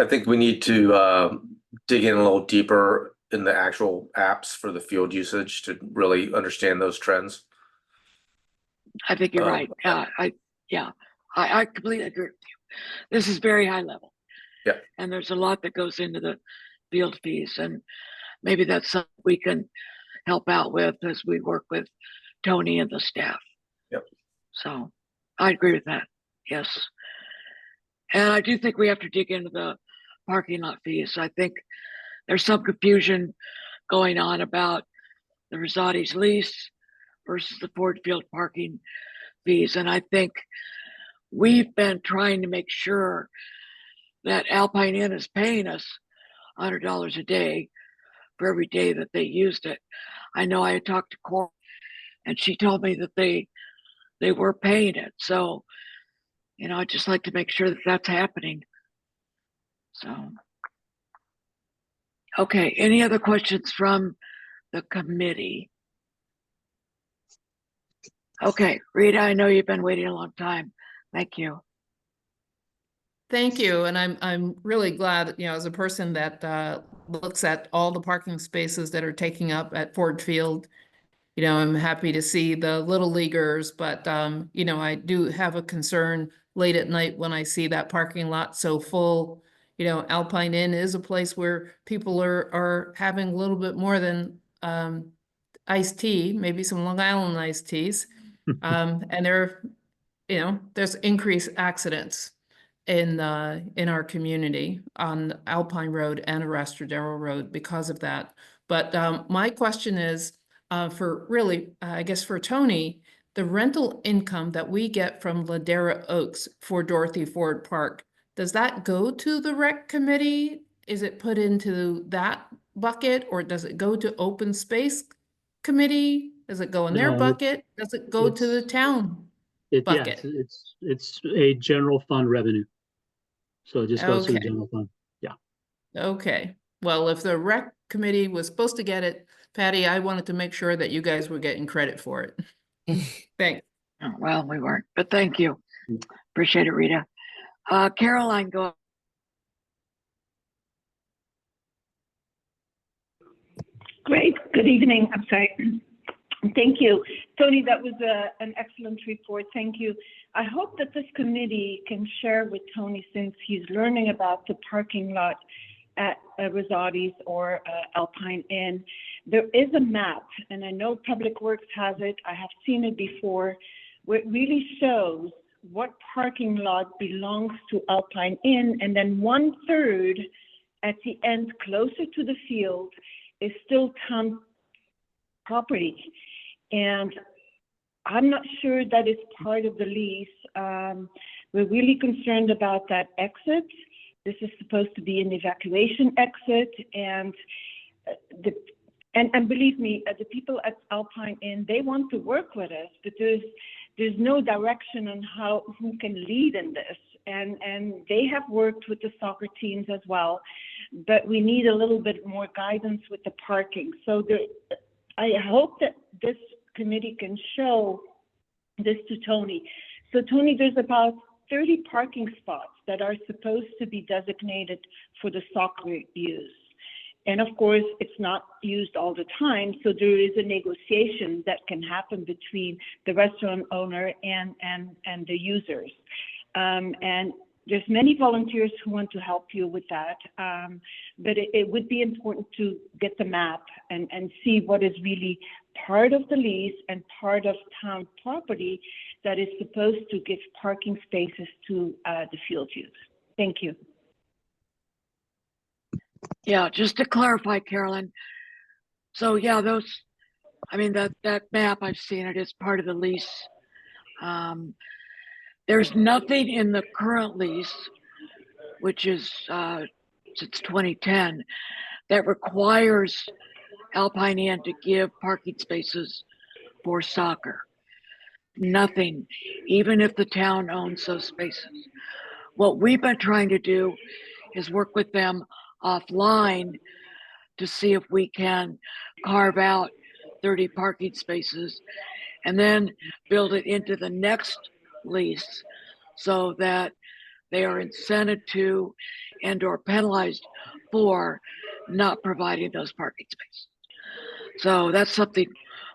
S3: think we need to dig in a little deeper in the actual apps for the field usage to really understand those trends.
S4: I think you're right. I completely agree with you. This is very high level.
S3: Yeah.
S4: And there's a lot that goes into the field fees, and maybe that's something we can help out with as we work with Tony and the staff.
S3: Yep.
S4: So I agree with that. Yes. And I do think we have to dig into the parking lot fees. I think there's some confusion going on about the Rosati's lease versus the Ford Field parking fees. And I think we've been trying to make sure that Alpine Inn is paying us $100 a day for every day that they used it. I know I had talked to Cora, and she told me that they were paying it. So, you know, I'd just like to make sure that that's happening. So, okay, any other questions from the committee? Okay, Rita, I know you've been waiting a long time. Thank you.
S8: Thank you, and I'm really glad, you know, as a person that looks at all the parking spaces that are taking up at Ford Field, you know, I'm happy to see the little leaguers, but you know, I do have a concern late at night when I see that parking lot so full. You know, Alpine Inn is a place where people are having a little bit more than iced tea, maybe some Long Island iced teas. And there, you know, there's increased accidents in our community on Alpine Road and Arastradero Road because of that. But my question is for really, I guess for Tony, the rental income that we get from Ladera Oaks for Dorothy Ford Park, does that go to the rec committee? Is it put into that bucket, or does it go to open space committee? Does it go in their
S6: No,
S8: bucket? Does it go to the town
S6: Yeah,
S8: bucket?
S6: it's a general fund revenue. So it just goes to the
S8: Okay.
S6: general fund.
S8: Okay, well, if the rec committee was supposed to get it, Patty, I wanted to make sure that you guys were getting credit for it. Thanks.
S4: Oh, well, we weren't, but thank you. Appreciate it, Rita. Caroline, go.
S9: Great. Good evening. I'm sorry. Thank you. Tony, that was an excellent report. Thank you. I hope that this committee can share with Tony, since he's learning about the parking lot at Rosati's or Alpine Inn. There is a map, and I know Public Works has it. I have seen it before, where it really shows what parking lot belongs to Alpine Inn, and then 1/3 at the end, closer to the field, is still town property. And I'm not sure that is part of the lease. We're really concerned about that exit. This is supposed to be an evacuation exit, and and believe me, the people at Alpine Inn, they want to work with us, but there's no direction on who can lead in this. And they have worked with the soccer teams as well, but we need a little bit more guidance with the parking. So I hope that this committee can show this to Tony. So Tony, there's about 30 parking spots that are supposed to be designated for the soccer use. And of course, it's not used all the time. So there is a negotiation that can happen between the restaurant owner and the users. And there's many volunteers who want to help you with that. But it would be important to get the map and see what is really part of the lease and part of town property that is supposed to give parking spaces to the field use. Thank you.
S4: Yeah, just to clarify, Carolyn. So yeah, that map, I've seen it, it's part of the lease. There's nothing in the current lease, which is since 2010, that requires Alpine Inn to give parking spaces for soccer. Nothing, even if the town owns those spaces. What we've been trying to do is work with them offline to see if we can carve out 30 parking spaces and then build it into the next lease so that they are incented to and or penalized for not providing those parking spaces. So that's something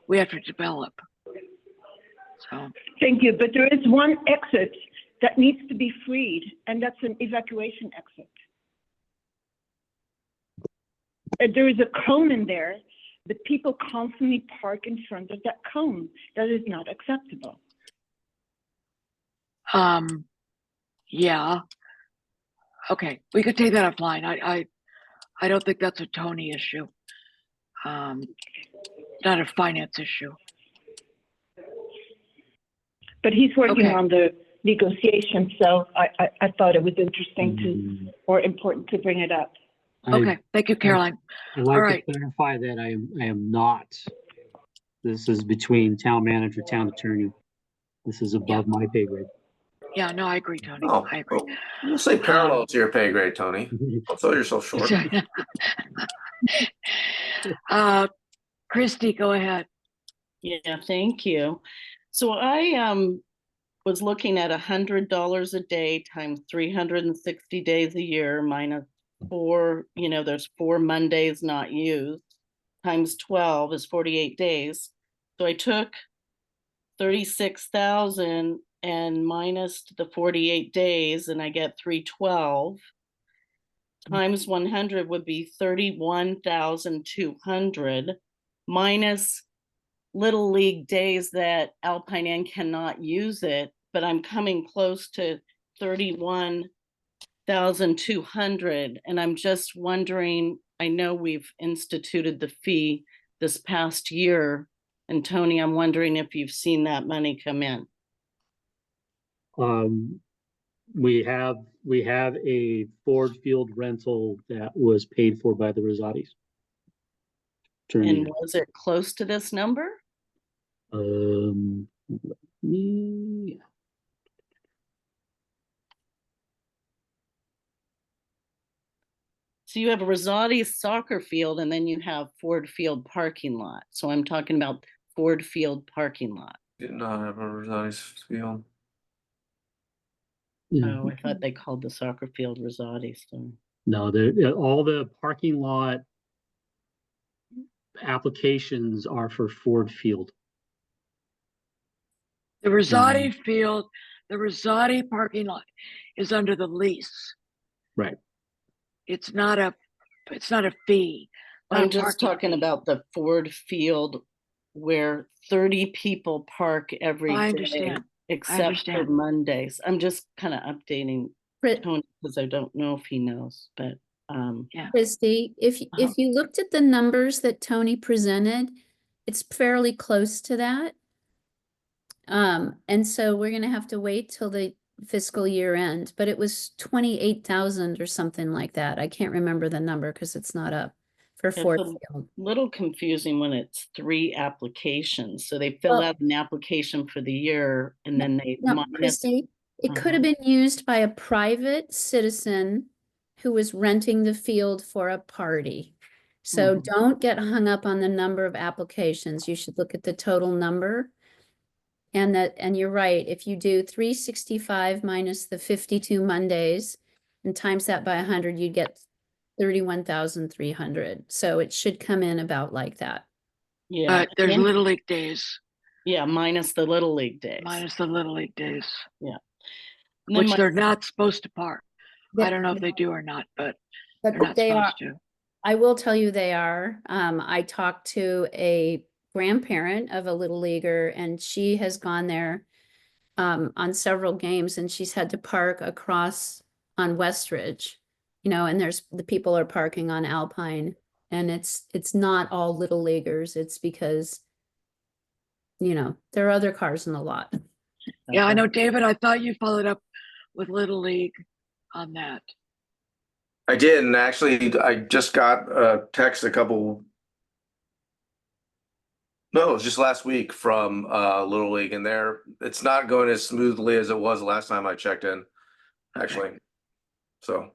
S4: we have to develop. So
S9: Thank you, but there is one exit that needs to be freed, and that's an evacuation exit. There is a cone in there, but people constantly park in front of that cone. That is not acceptable.
S4: yeah. Okay, we could take that offline. I don't think that's a Tony issue. Not a finance issue.
S9: But he's working
S4: Okay.
S9: on the negotiation, so I thought it was interesting to, or important to bring it up.
S4: Okay, thank you, Caroline.
S6: I'd like
S4: All right.
S6: to clarify that I am not. This is between town manager, town attorney. This is above my pay grade.
S4: Yeah, no, I agree, Tony.
S3: Oh,
S4: I agree.
S3: we'll say parallel to your pay grade, Tony. Don't sell yourself short.
S4: Christy, go ahead.
S7: Yeah, thank you. So I was looking at $100 a day times 360 days a year minus 4, there's 4 Mondays not used, times 12 is 48 days. So I took 36,000 and minus the 48 days and I get 312. Times 100 would be 31,200 minus Little League days that Alpine Inn cannot use it, but I'm coming close to 31,200. And I'm just wondering, I know we've instituted the fee this past year. And Tony, I'm wondering if you've seen that money come in.
S6: We have a Ford Field rental that was paid for by the Rosatis.
S7: And was it close to this number?
S6: Let me-
S7: So you have a Rosati soccer field and then you have Ford Field parking lot. So I'm talking about Ford Field parking lot.
S3: Did not have a Rosati's field.
S7: Oh, I thought they called the soccer field Rosati. So
S6: No, all the parking lot applications are for Ford Field.
S4: The Rosati field, the Rosati parking lot is under the lease.
S6: Right.
S4: It's not a fee. not a
S7: I'm just
S4: parking
S7: talking
S4: fee.
S7: about the Ford Field where 30 people park every
S4: I
S7: day,
S4: understand.
S7: except for
S4: understand.
S7: Mondays. I'm just kind of updating
S5: Chris-
S7: Tony because I don't know if he knows, but
S5: Christy, if you looked at the numbers that Tony presented, it's fairly close to that. And so we're gonna have to wait till the fiscal year end, but it was 28,000 or something like that. I can't remember the number because it's not up for
S7: It's
S5: Ford
S7: a
S5: Field.
S7: little confusing when it's 3 applications. So they fill
S5: Well-
S7: out an application for the year and then they
S5: No,
S7: minus.
S5: Christy, it could have been used by a private citizen who was renting the field for a party. So don't get hung up on the number of applications. You should look at the total number. And you're right, if you do 365 minus the 52 Mondays and times that by 100, you'd get 31,300. So it should come in about like that.
S7: Yeah.
S4: But there's
S7: and-
S4: Little League days,
S7: Yeah, minus the Little League days.
S4: minus the Little League days,
S7: And then
S4: which
S7: my-
S4: they're not supposed to park. I
S5: They-
S4: don't know if they do or not, but
S5: But
S4: they're not
S5: they are,
S4: supposed to.
S5: I will tell you they are. I talked to a grandparent of a little leaguer and she has gone there on several games and she's had to park across on Westridge, you know, and the people are parking on Alpine and it's not all little leaguers. It's because, you know, there are other cars in the lot.
S4: Yeah, I know, David, I thought you followed up with Little League on that.
S3: I did, and actually, I just got a text no, it was just last week from Little League, and it's not going as smoothly as it was the last time I checked in, actually. So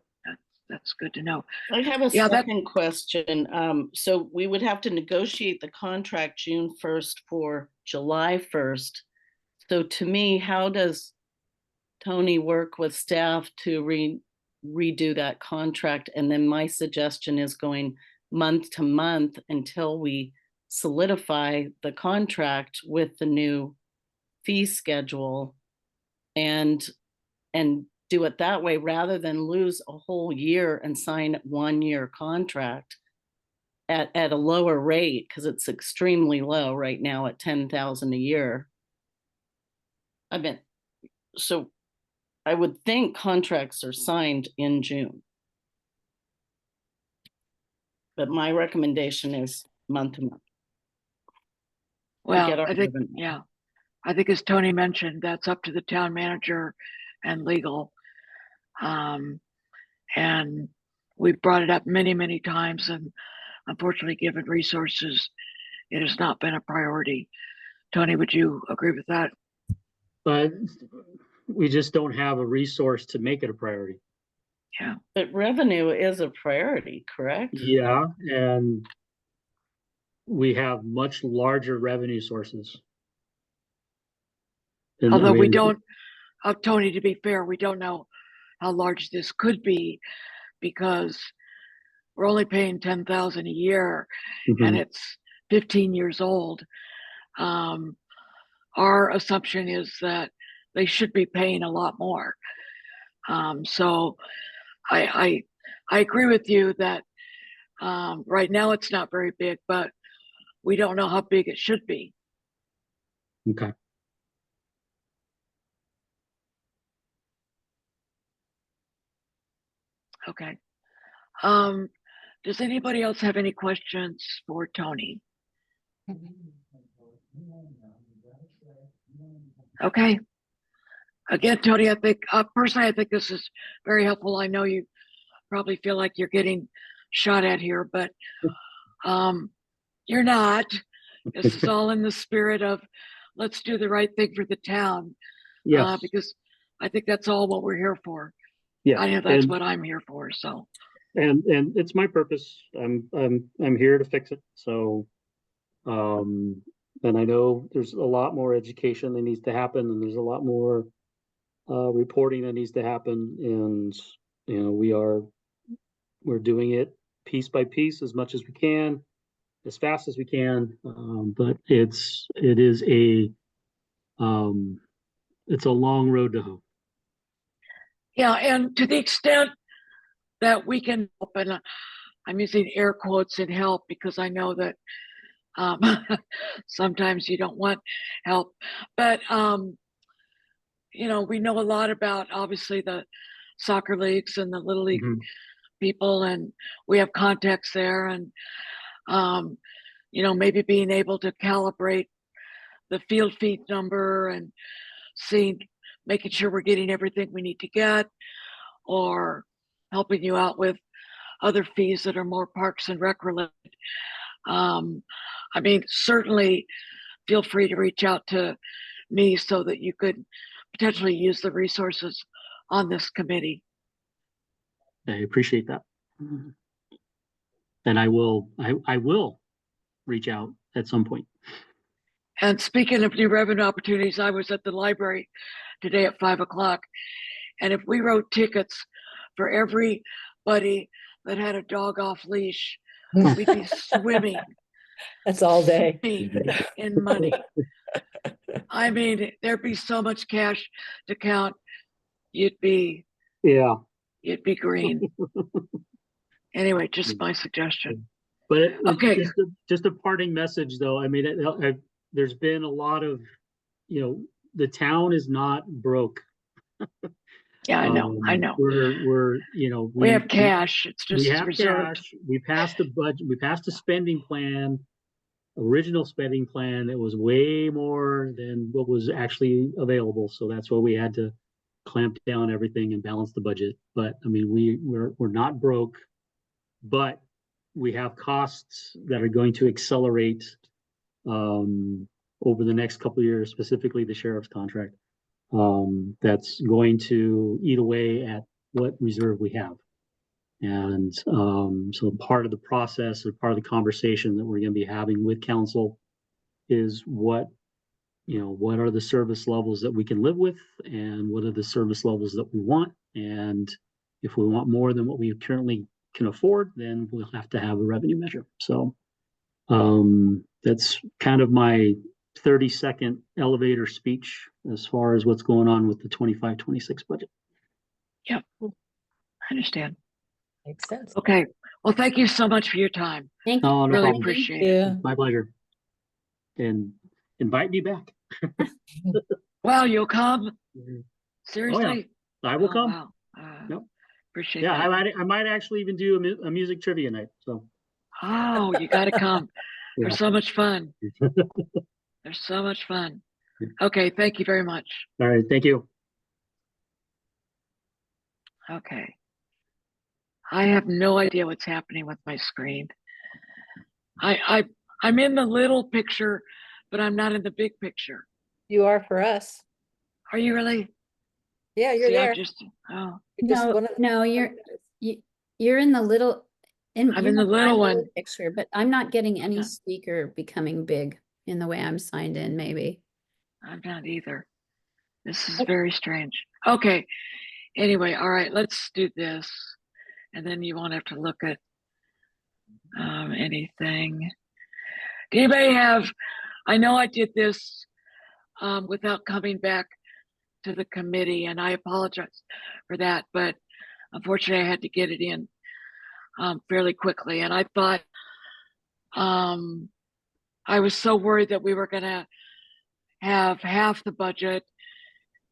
S4: That's good to know.
S7: I have a
S4: Yeah, that-
S7: second question. So we would have to negotiate the contract June 1st for July 1st. So to me, how does Tony work with staff to redo that contract? And then my suggestion is going month to month until we solidify the contract with the new fee schedule and do it that way rather than lose a whole year and sign 1-year contract at a lower rate, because it's extremely low right now at 10,000 a year. So I would think contracts are signed in June. But my recommendation is month to month.
S4: Well,
S7: get our
S4: I think,
S7: revenue.
S4: yeah, I think as Tony mentioned, that's up to the town manager and legal. And we've brought it up many, many times, and unfortunately, given resources, it has not been a priority. Tony, would you agree with that?
S6: But we just don't have a resource to make it a priority.
S7: But revenue is a priority, correct?
S6: Yeah, and we have much larger revenue sources. And I
S4: Although we
S6: mean,
S4: don't, Tony, to be fair, we don't know how large this could be because we're only paying 10,000 a year and
S6: mhm.
S4: it's 15 years old. Our assumption is that they should be paying a lot more. So I agree with you that right now it's not very big, but we don't know how big it should be.
S6: Okay.
S4: Okay. Does anybody else have any questions for Tony? Okay. Again, Tony, I think personally, I think this is very helpful. I know you probably feel like you're getting shot at here, but you're not. This is all in the spirit of let's do the right thing for the town.
S6: Yes,
S4: Because I think that's all what we're here for.
S6: yeah.
S4: I know that's
S6: and,
S4: what I'm here for. So
S6: and it's my purpose. I'm here to fix it. So, and I know there's a lot more education that needs to happen, and there's a lot more reporting that needs to happen, and you know we're doing it piece by piece as much as we can, as fast as we can. But it's a long road to hoe.
S4: yeah, and to the extent that we can help, and I'm using air quotes and help because I know that sometimes you don't want help, but you know, we know a lot about obviously the soccer leagues and the little league
S6: Mhm.
S4: people, and we have contacts there, and you know, maybe being able to calibrate the field feet number and making sure we're getting everything we need to get, or helping you out with other fees that are more parks and rec related. I mean, certainly feel free to reach out to me so that you could potentially use the resources on this committee.
S6: I appreciate that. And I will reach out at some point.
S4: And speaking of new revenue opportunities, I was at the library today at 5 o'clock. And if we wrote tickets for everybody that had a dog off leash, we'd be swimming
S1: That's all day.
S4: in money. I mean, there'd be so much cash to count. You'd be
S6: Yeah,
S4: green. Anyway, just my suggestion.
S6: but
S4: Okay.
S6: just a parting message though. I mean, there's been a lot of, the town is not broke.
S4: Yeah, I know.
S6: We're,
S4: We have cash. It's
S6: We
S4: just
S6: have
S4: reserved.
S6: cash. We passed a budget. We passed a spending plan, original spending plan that was way more than what was actually available. So that's why we had to clamp down everything and balance the budget. But I mean, we're not broke, but we have costs that are going to accelerate over the next couple of years, specifically the sheriff's contract. That's going to eat away at what reserve we have. And so part of the process or part of the conversation that we're going to be having with council is what are the service levels that we can live with, and what are the service levels that we want. And if we want more than what we currently can afford, then we'll have to have a revenue measure. So that's kind of my 30-second elevator speech as far as what's going on with the 25-26 budget.
S4: Yep, I understand.
S1: Makes sense.
S4: Okay. Well, thank you so much for your time.
S5: Thank you.
S6: Oh, no
S4: Really
S6: problem.
S4: appreciate it.
S1: Yeah.
S6: My pleasure. And invite me back.
S4: Wow, you'll come? Seriously?
S6: I will
S4: Oh,
S6: come.
S4: wow.
S6: Yep.
S4: Appreciate
S6: Yeah,
S4: that.
S6: I might actually even do a music trivia night. So
S4: Oh, you got to come.
S6: Yeah.
S4: They're so much fun. They're so much fun. Okay, thank you very much.
S6: All right, thank you.
S4: Okay. I have no idea what's happening with my screen. I'm in the little picture, but I'm not in the big picture.
S1: You are for us.
S4: Are you really?
S1: Yeah, you're
S4: See,
S1: there.
S4: I'm just, oh,
S1: You're just
S5: No,
S1: one of the-
S5: no, you're in the little,
S4: I'm
S5: you're
S4: in the
S5: in my
S4: little one.
S5: picture, but I'm not getting any
S4: Yeah.
S5: speaker becoming big in the way I'm signed in, maybe.
S4: I'm not either. This is very strange. Okay. Anyway, all right, let's do this. And then you won't have to look at anything. Do anybody have, I know I did this without coming back to the committee, and I apologize for that, but unfortunately I had to get it in fairly quickly. And I thought, I was so worried that we were gonna have half the budget,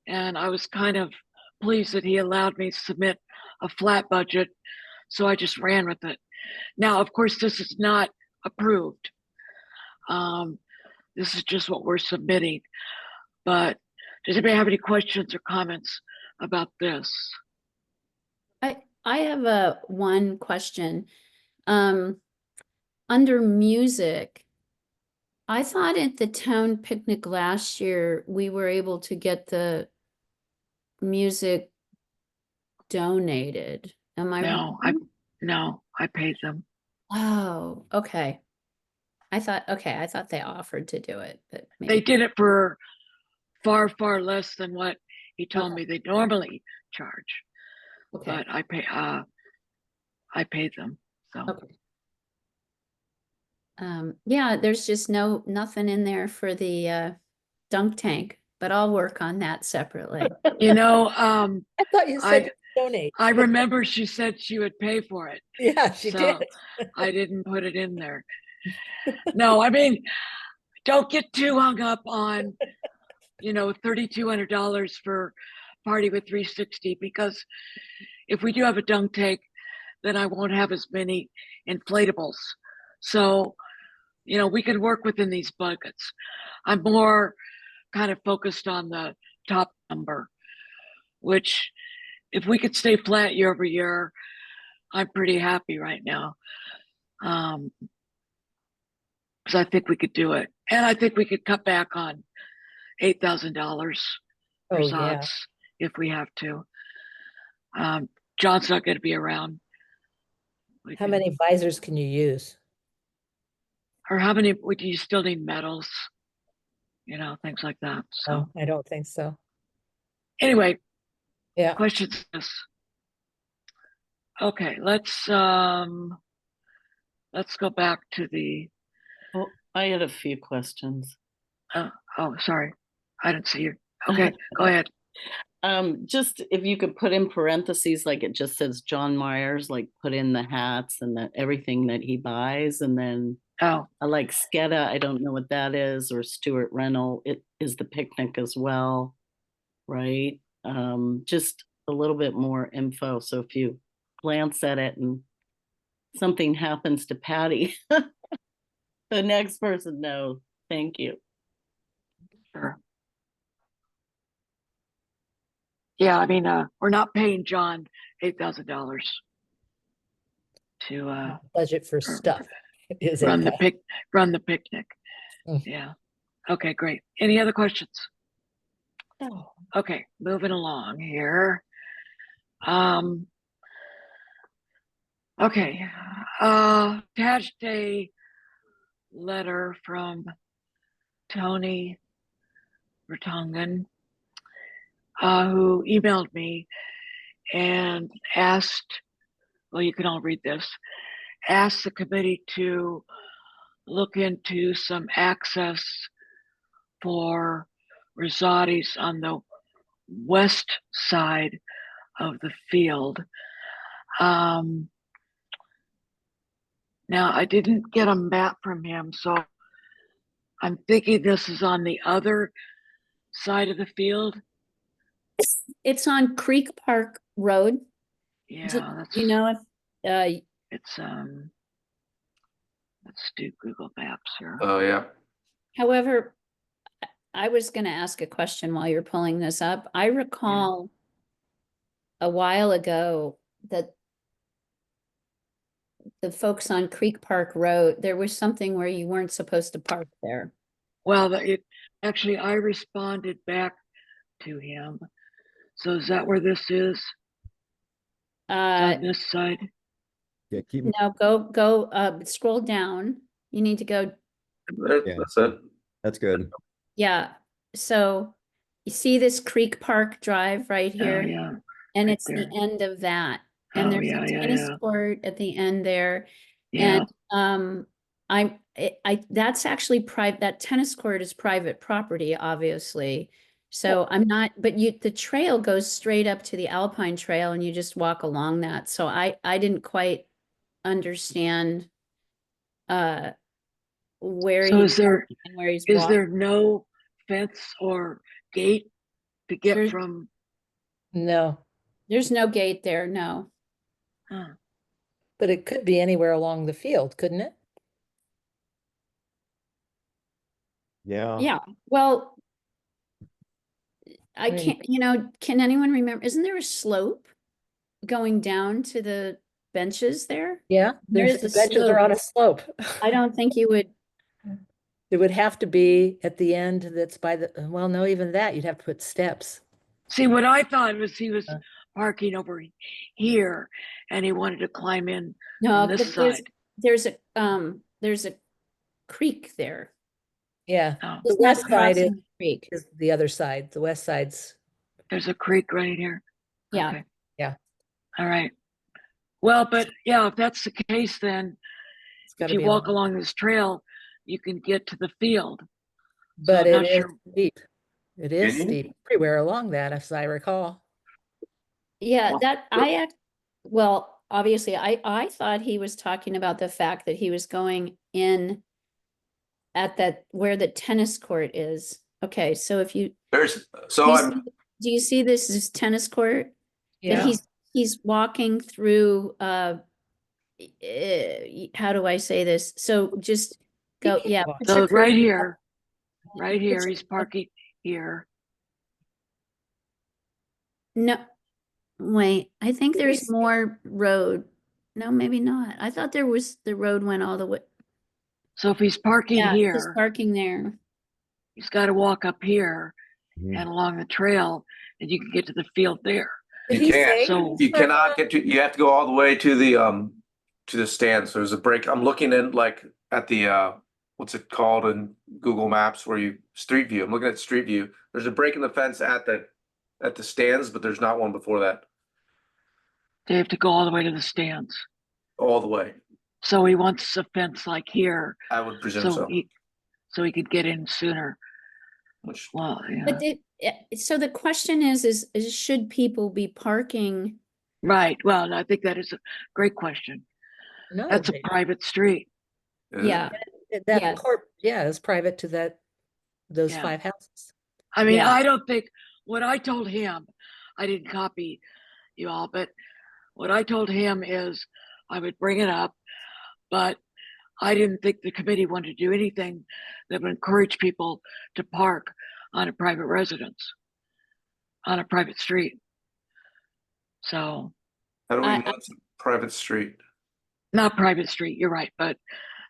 S4: and I was kind of pleased that he allowed me to submit a flat budget, so I just ran with it. Now, of course, this is not approved. This is just what we're submitting. But does anybody have any questions or comments about this?
S5: I have one question. Under music, I thought at the town picnic last year, we were able to get the music donated. Am I
S4: No,
S5: wrong?
S4: no, I paid them.
S5: Oh, okay. I thought they offered to do it, but
S4: They
S5: maybe.
S4: did it for far, far less than what he told
S5: Okay.
S4: me they normally charge.
S5: Okay,
S4: But I paid them. So
S5: okay. Yeah, there's just nothing in there for the dunk tank, but I'll work on that separately.
S4: you know,
S1: I thought you said donate.
S4: I remember she said she would pay for it.
S1: Yeah, she
S4: So
S1: did.
S4: I didn't put it in there. No, I mean, don't get too hung up on, $3,200 for Party with 360, because if we do have a dunk tank, then I won't have as many inflatables. So, we can work within these buckets. I'm more kind of focused on the top number, which if we could stay flat year over year, I'm pretty happy right now. Because I think we could do it. And I think we could cut back on $8,000 for
S1: Oh, yeah.
S4: Zots if we have to. John's not going to be around.
S1: How many visors can you use?
S4: Or how many, would you still need medals? things like that. So
S1: No, I don't think so.
S4: anyway,
S1: Yeah.
S4: questions? Okay, let's go back to the,
S7: Well, I had a few questions.
S4: oh, sorry. I didn't see you. Okay, go ahead.
S7: Just if you could put in parentheses, like it just says John Myers, like put in the hats and everything that he buys, and then
S4: Oh,
S7: I like Skeda, I don't know what that is, or Stuart Rental, it is the picnic as well, right? Just a little bit more info, so if you glance at it and something happens to Patty, the next person knows. Thank you.
S4: sure. Yeah, I mean, we're not paying John $8,000 to
S1: Budget for stuff is
S4: run the picnic.
S1: Mm.
S4: Yeah. Okay, great. Any other questions?
S7: Oh.
S4: Okay, moving along here. Okay, attached a letter from Tony Vertonghen, who emailed me and asked, well, you can all read this, asked the committee to look into some access for Rosati's on the west side of the field. Now, I didn't get a map from him, so I'm thinking this is on the other side of the field.
S5: It's on Creek Park Road.
S4: Yeah, that's,
S5: You know,
S4: it's, let's do Google Maps here.
S3: Oh, yeah.
S5: however, I was going to ask a question while you're pulling this up. I recall a while ago that the folks on Creek Park Road, there was something where you weren't supposed to park there.
S4: Well, actually, I responded back to him. So is that where this is? It's on this side?
S10: Yeah, keep.
S5: No, go, scroll down. You need to go,
S10: Yeah.
S3: That's it.
S10: That's good.
S5: yeah. So you see this Creek Park Drive right
S4: Oh,
S5: here?
S4: yeah.
S5: And
S4: right
S5: it's
S4: there.
S5: the end of that. And
S4: Oh,
S5: there's
S4: yeah,
S5: a
S4: yeah,
S5: tennis
S4: yeah.
S5: court at the end there.
S4: Yeah.
S5: And that's actually private, that tennis court is private property, obviously. So I'm not, but the trail goes straight up to the Alpine Trail and you just walk along that. So I didn't quite understand where
S4: So
S5: he's
S4: is there,
S5: parking and where he's
S4: is
S5: walking.
S4: there no fence or gate to get
S5: There's-
S4: from?
S1: No,
S5: There's no gate there, no.
S4: Huh.
S1: but it could be anywhere along the field, couldn't it?
S10: Yeah.
S5: Yeah, well, I
S1: mean-
S5: can't, can anyone remember, isn't there a slope going down to the benches there?
S1: Yeah,
S5: There
S1: there's
S5: is
S1: the
S5: a
S1: benches are on a slope.
S5: I don't think you would,
S1: It would have to be at the end that's by the, well, no, even that, you'd have to put steps.
S4: See, what I thought was he was
S1: Uh.
S4: parking over here and he wanted to climb in
S5: no,
S4: on this
S5: but
S4: side.
S5: there's a creek there.
S1: Yeah,
S4: Oh,
S1: the
S5: It's not
S1: west side
S5: crossing the creek.
S1: is the other side. The west side's,
S4: there's a creek right here.
S5: Yeah.
S4: Okay.
S1: Yeah.
S4: All right. Well, but yeah, if that's the case, then
S1: it's
S4: if
S1: gotta
S4: you
S1: be
S4: walk
S1: along.
S4: along this trail, you can get to the field.
S1: But
S4: I'm
S1: it
S4: not
S1: is
S4: sure.
S1: steep. It is
S3: Can you?
S1: steep everywhere along that, as I recall.
S5: Yeah,
S3: Well,
S5: that well, obviously I thought he was talking about the fact that he was going in at that where the tennis court is. Okay, so if you
S3: There's, so
S5: do you
S3: I'm,
S5: see- do you see this tennis court? That
S1: Yeah,
S5: he's walking through how do I say this? So just go, yeah.
S1: walk.
S5: put
S4: So
S5: your
S4: right
S5: cursor
S4: here,
S5: up.
S4: right
S5: Put
S4: here,
S5: your-
S4: he's parking here.
S5: No, wait, I think there's more road. No, maybe not. I thought the road went all the way.
S4: So if he's parking
S5: Yeah, he's
S4: here,
S5: parking there.
S4: he's got to walk up here
S10: Mhm.
S4: and along the trail, and you can get to the field there.
S1: Did
S3: you
S1: he
S3: can't,
S1: say?
S4: So-
S3: you cannot get to, you have to go all the way to the stands. There's a break. I'm looking in like at the what's it called in Google Maps where you Street View. I'm looking at Street View. There's a break in the fence at the stands, but there's not one before that.
S4: They have to go all the way to the stands.
S3: All the way.
S4: So he wants a fence like here,
S3: I would presume
S4: so
S3: so.
S4: he could get in sooner.
S3: Which
S4: Well, yeah.
S5: But so the question is should people be parking?
S4: Right. Well, I think that is a great question.
S1: No,
S4: That's a private street.
S5: Yeah.
S1: that
S5: yes.
S1: court, yeah, is private to those
S4: Yeah.
S1: 5 houses.
S4: I mean,
S5: Yeah.
S4: I don't think what I told him, I didn't copy you all, but what I told him is I would bring it up, but I didn't think the committee wanted to do anything that would encourage people to park on a private residence, on a private street. So,
S3: how do we
S5: I-
S3: know it's a private street?
S4: not private street, you're right, but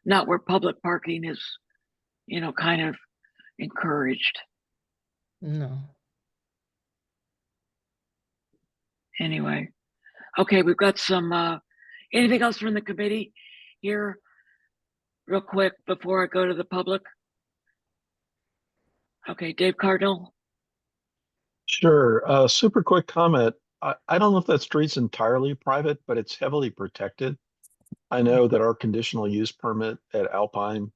S4: not where public parking is, kind of encouraged.
S1: No.
S4: Anyway, okay, we've got some, anything else from the committee here? Real quick before I go to the public. Okay, Dave Cardinal.
S11: Sure. Super quick comment. I don't know if that street's entirely private, but it's heavily protected. I know that our conditional use permit at Alpine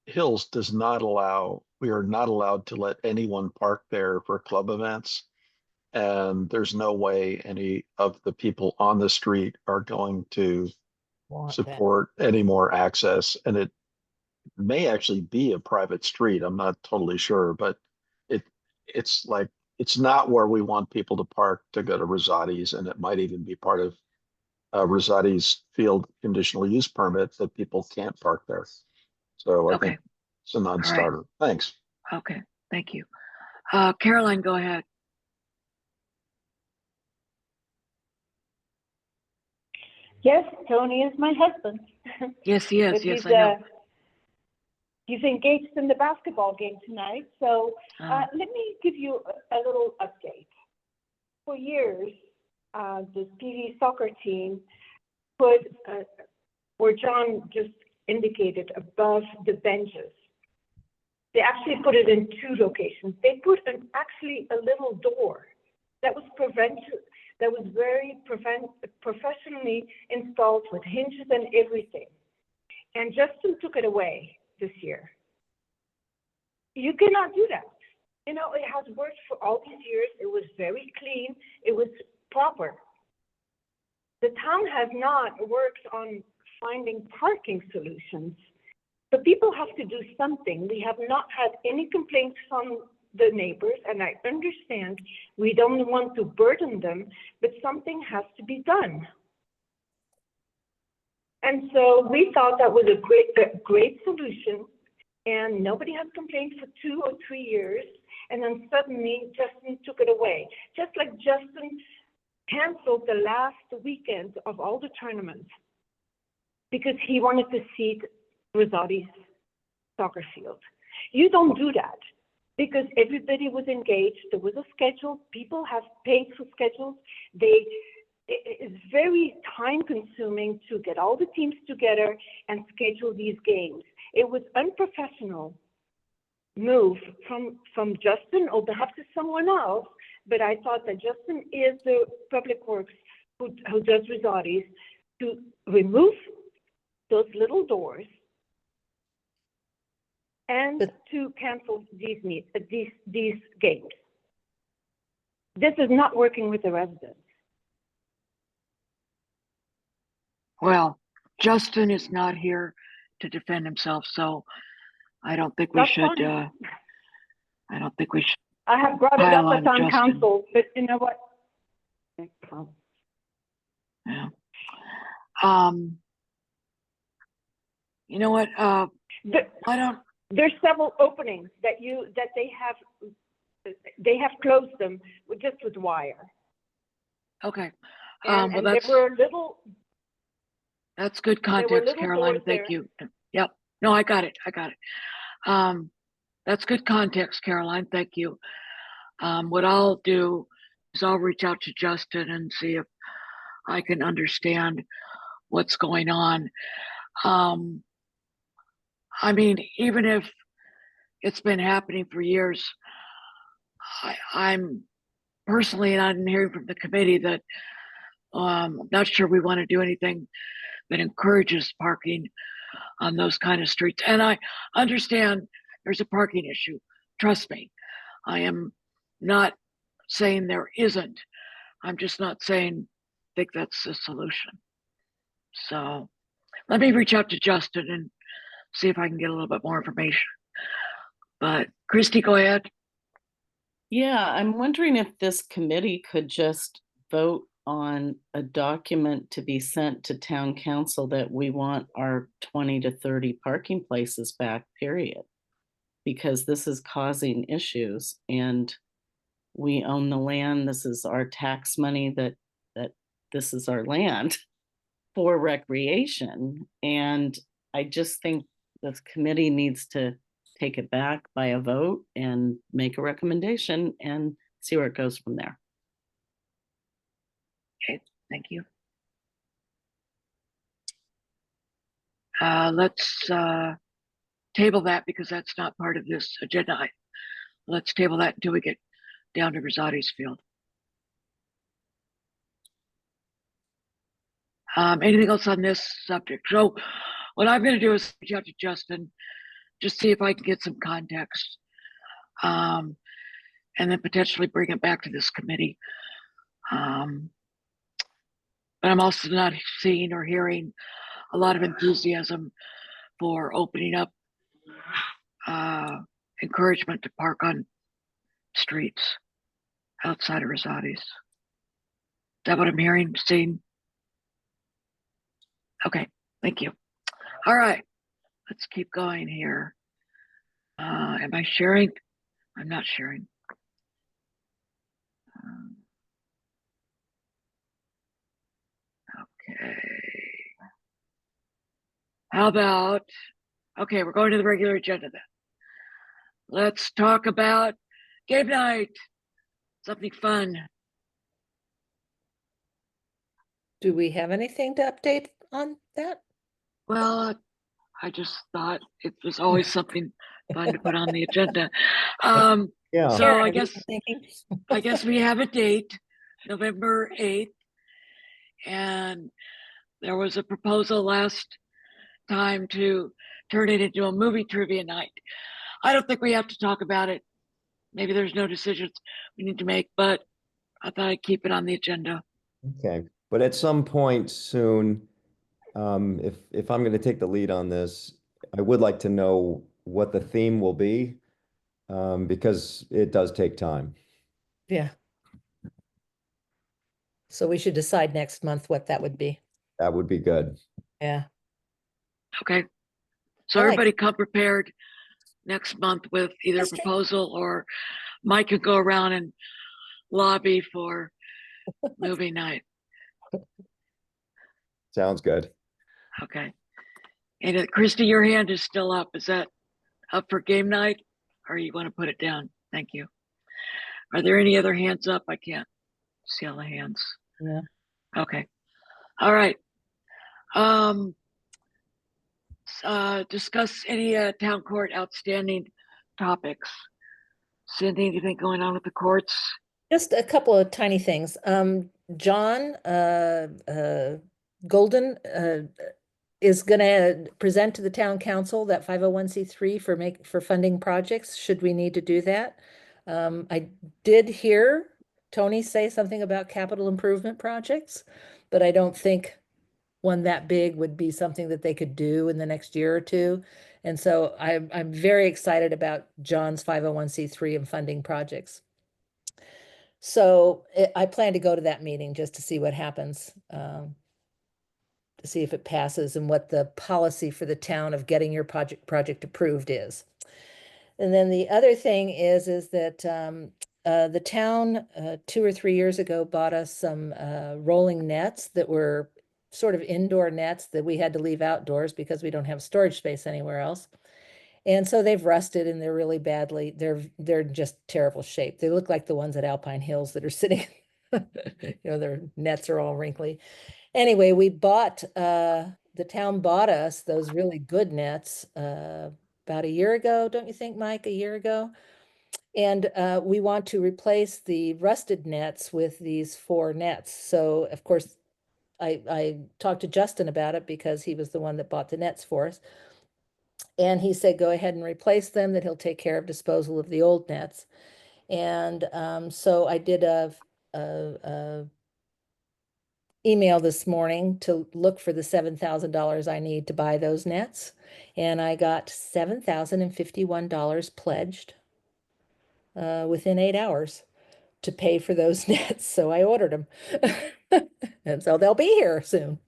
S11: Hills does not allow, we are not allowed to let anyone park there for club events. And there's no way any of the people on the street are going to
S1: Want that.
S11: support any more access. And it may actually be a private street. I'm not totally sure, but it's like, it's not where we want people to park to go to Rosati's, and it might even be part of Rosati's field conditional use permit that people can't park there. So I
S4: Okay.
S11: think it's a non-starter. Thanks.
S4: Okay, thank you. Caroline, go ahead.
S9: Yes, Tony is my husband.
S4: Yes, he is.
S9: But
S4: Yes, I know.
S9: He's engaged in the basketball game tonight. So let me give you a little update. For years, the PD soccer team put, where John just indicated, above the benches. They actually put it in 2 locations. They put actually a little door that was very professionally installed with hinges and everything. And Justin took it away this year. You cannot do that. It has worked for all these years. It was very clean. It was proper. The town has not worked on finding parking solutions. So people have to do something. We have not had any complaints from the neighbors, and I understand we don't want to burden them, but something has to be done. And so we thought that was a great solution, and nobody has complained for 2 or 3 years, and then suddenly Justin took it away. Just like Justin canceled the last weekend of all the tournaments because he wanted to see Rosati's soccer field. You don't do that because everybody was engaged. There was a schedule. People have paid for schedules. It's very time consuming to get all the teams together and schedule these games. It was unprofessional move from Justin or perhaps it's someone else, but I thought that Justin is the public works who does Rosati's to remove those little doors and to cancel these games. This is not working with the residents.
S4: Well, Justin is not here to defend himself, so I don't think we
S9: That's
S4: should,
S9: fine.
S4: I don't think we should.
S9: I have brought it
S4: Pile
S9: up
S4: on
S9: at town
S4: Justin.
S9: council, but you know what?
S4: Yeah. You know what, why don't,
S9: There's several openings that they have closed them just with wire.
S4: okay.
S9: And,
S4: Well,
S9: and there were little,
S4: that's good
S9: were
S4: context,
S9: little
S4: Caroline,
S9: doors
S4: thank
S9: there.
S4: you. Yep, no, I got it. That's good context, Caroline, thank you. What I'll do is I'll reach out to Justin and see if I can understand what's going on. I mean, even if it's been happening for years, I'm personally not hearing from the committee that I'm not sure we want to do anything that encourages parking on those kind of streets. And I understand there's a parking issue. Trust me, I am not saying there isn't. I'm just not saying think that's the solution. So let me reach out to Justin and see if I can get a little bit more information. But Christy, go ahead.
S7: Yeah, I'm wondering if this committee could just vote on a document to be sent to town council that we want our 20 to 30 parking places back, period. Because this is causing issues and we own the land. This is our tax money that this is our land for recreation. And I just think this committee needs to take it back by a vote and make a recommendation and see where it goes from there.
S4: Okay, thank you. Let's table that because that's not part of this agenda item. Let's table that until we get down to Rosati's field. Anything else on this subject? So what I'm going to do is reach out to Justin, just see if I can get some context, and then potentially bring it back to this committee. But I'm also not seeing or hearing a lot of enthusiasm for opening up encouragement to park on streets outside of Rosati's. Is that what I'm hearing, seeing? Okay, thank you. All right, let's keep going here. Am I sharing? I'm not sharing. Okay. How about, okay, we're going to the regular agenda then. Let's talk about game night. Something fun.
S1: Do we have anything to update on that?
S4: Well, I just thought it was always something fun to put on the agenda.
S10: Yeah.
S4: So
S1: Karen,
S4: I
S1: have you
S4: guess
S1: been thinking?
S4: I guess we have a date, November 8th. And there was a proposal last time to turn it into a movie trivia night. I don't think we have to talk about it. Maybe there's no decisions we need to make, but I thought I'd keep it on the agenda.
S10: Okay, but at some point soon, if I'm going to take the lead on this, I would like to know what the theme will be, because it does take time.
S1: Yeah. So we should decide next month what that would be.
S10: That would be good.
S1: Yeah.
S4: Okay. So
S1: I like
S4: everybody come prepared next month with either a
S1: That's true.
S4: proposal or Mike could go around and lobby for movie night.
S10: Sounds good.
S4: Okay. And Christy, your hand is still up. Is that up for game night or you want to put it down? Thank you. Are there any other hands up? I can't see all the hands.
S1: Yeah.
S4: Okay. All right. Discuss any town court outstanding topics. Cindy, anything going on with the courts?
S1: Just a couple of tiny things. John Golden is going to present to the town council that 501c3 for funding projects, should we need to do that. I did hear Tony say something about capital improvement projects, but I don't think one that big would be something that they could do in the next year or two. And so I'm very excited about John's 501c3 and funding projects. So I plan to go to that meeting just to see what happens, to see if it passes and what the policy for the town of getting your project approved is. And then the other thing is that the town 2 or 3 years ago bought us some rolling nets that were sort of indoor nets that we had to leave outdoors because we don't have storage space anywhere else. And so they've rusted and they're really badly, they're just terrible shape. They look like the ones at Alpine Hills that are sitting, you know, their nets are all wrinkly. Anyway, we bought the the town bought us those really good nets about a year ago, don't you think, Mike, a year ago? And we want to replace the rusted nets with these 4 nets. So of course, I talked to Justin about it because he was the one that bought the nets for us. And he said, go ahead and replace them, that he'll take care of disposal of the old nets. And so I did a email this morning to look for the $7,000 I need to buy those nets. And I got $7,051 pledged within 8 hours to pay for those nets. So I ordered them. And so they'll be here soon.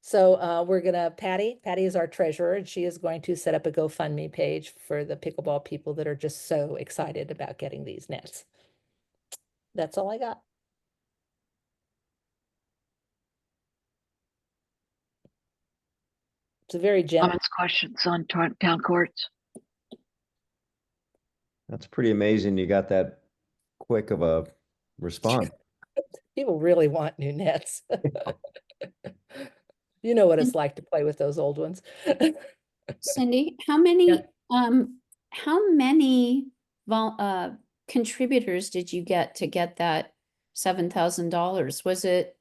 S1: So we're gonna, Patty is our treasurer, and she is going to set up a GoFundMe page for the pickleball people that are just so excited about getting these nets. That's all I got. It's a very generous.
S4: Comments, questions on town courts?
S10: That's pretty amazing. You got that quick of a response.
S1: People really want new nets. You know what it's like to play with those old ones.
S5: Cindy, how many contributors did you get to get that $7,000? Was it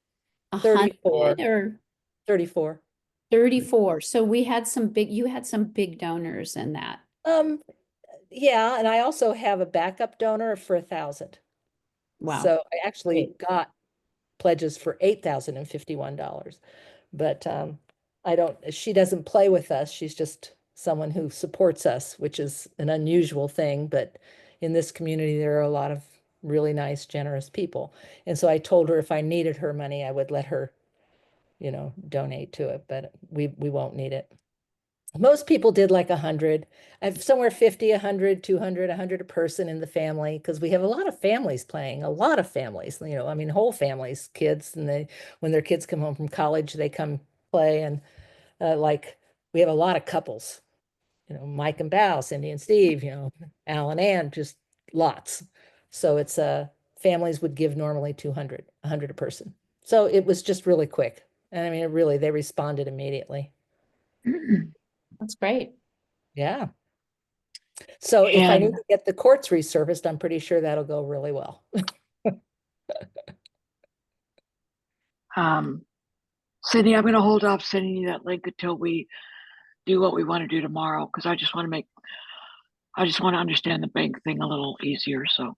S1: 34.
S5: 100 or
S1: 34.
S5: 34? So we had you had some big donors in that.
S1: Yeah, and I also have a backup donor for 1,000.
S5: Wow.
S1: So I actually got pledges for $8,051. But she doesn't play with us. She's just someone who supports us, which is an unusual thing. But in this community, there are a lot of really nice, generous people. And so I told her if I needed her money, I would let her, donate to it, but we won't need it. Most people did like 100. I've somewhere 50, 100, 200, 100 a person in the family, because we have a lot of families playing, a lot of families, whole families, kids, and when their kids come home from college, they come play. And we have a lot of couples, Mike and Bao, Cindy and Steve, Al and Ann, just lots. So it's families would give normally 200, 100 a person. So it was just really quick. And I mean, they responded immediately.
S5: That's great.
S1: Yeah. So if I need to get the courts resurfaced, I'm pretty sure that'll go really well.
S4: Cindy, I'm going to hold off sending you that link until we do what we want to do tomorrow, because I just want to understand the bank thing a little easier. So,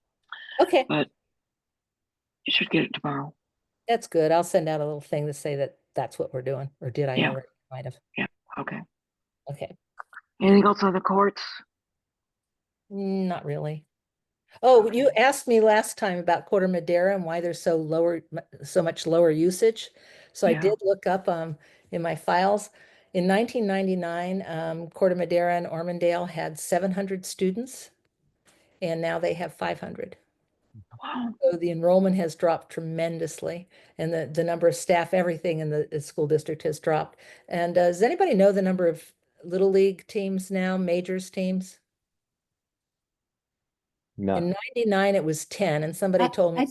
S1: okay,
S4: but you should get it tomorrow.
S1: That's good. I'll send out a little thing to say that that's what we're doing, or did I
S4: Yeah.
S1: already? Might have.
S4: Yeah. Okay.
S1: Okay.
S4: Anything else on the courts?
S1: Not really. Oh, you asked me last time about Corte Madera and why there's so much lower usage. So I
S4: Yeah.
S1: did look up in my files. In 1999, Corte Madera and Ormondale had 700 students, and now they have 500.
S4: Wow.
S1: So the enrollment has dropped tremendously, and the number of staff, everything in the school district has dropped. And does anybody know the number of Little League teams now, majors teams?
S10: No.
S1: In 99, it was 10, and somebody told me
S5: I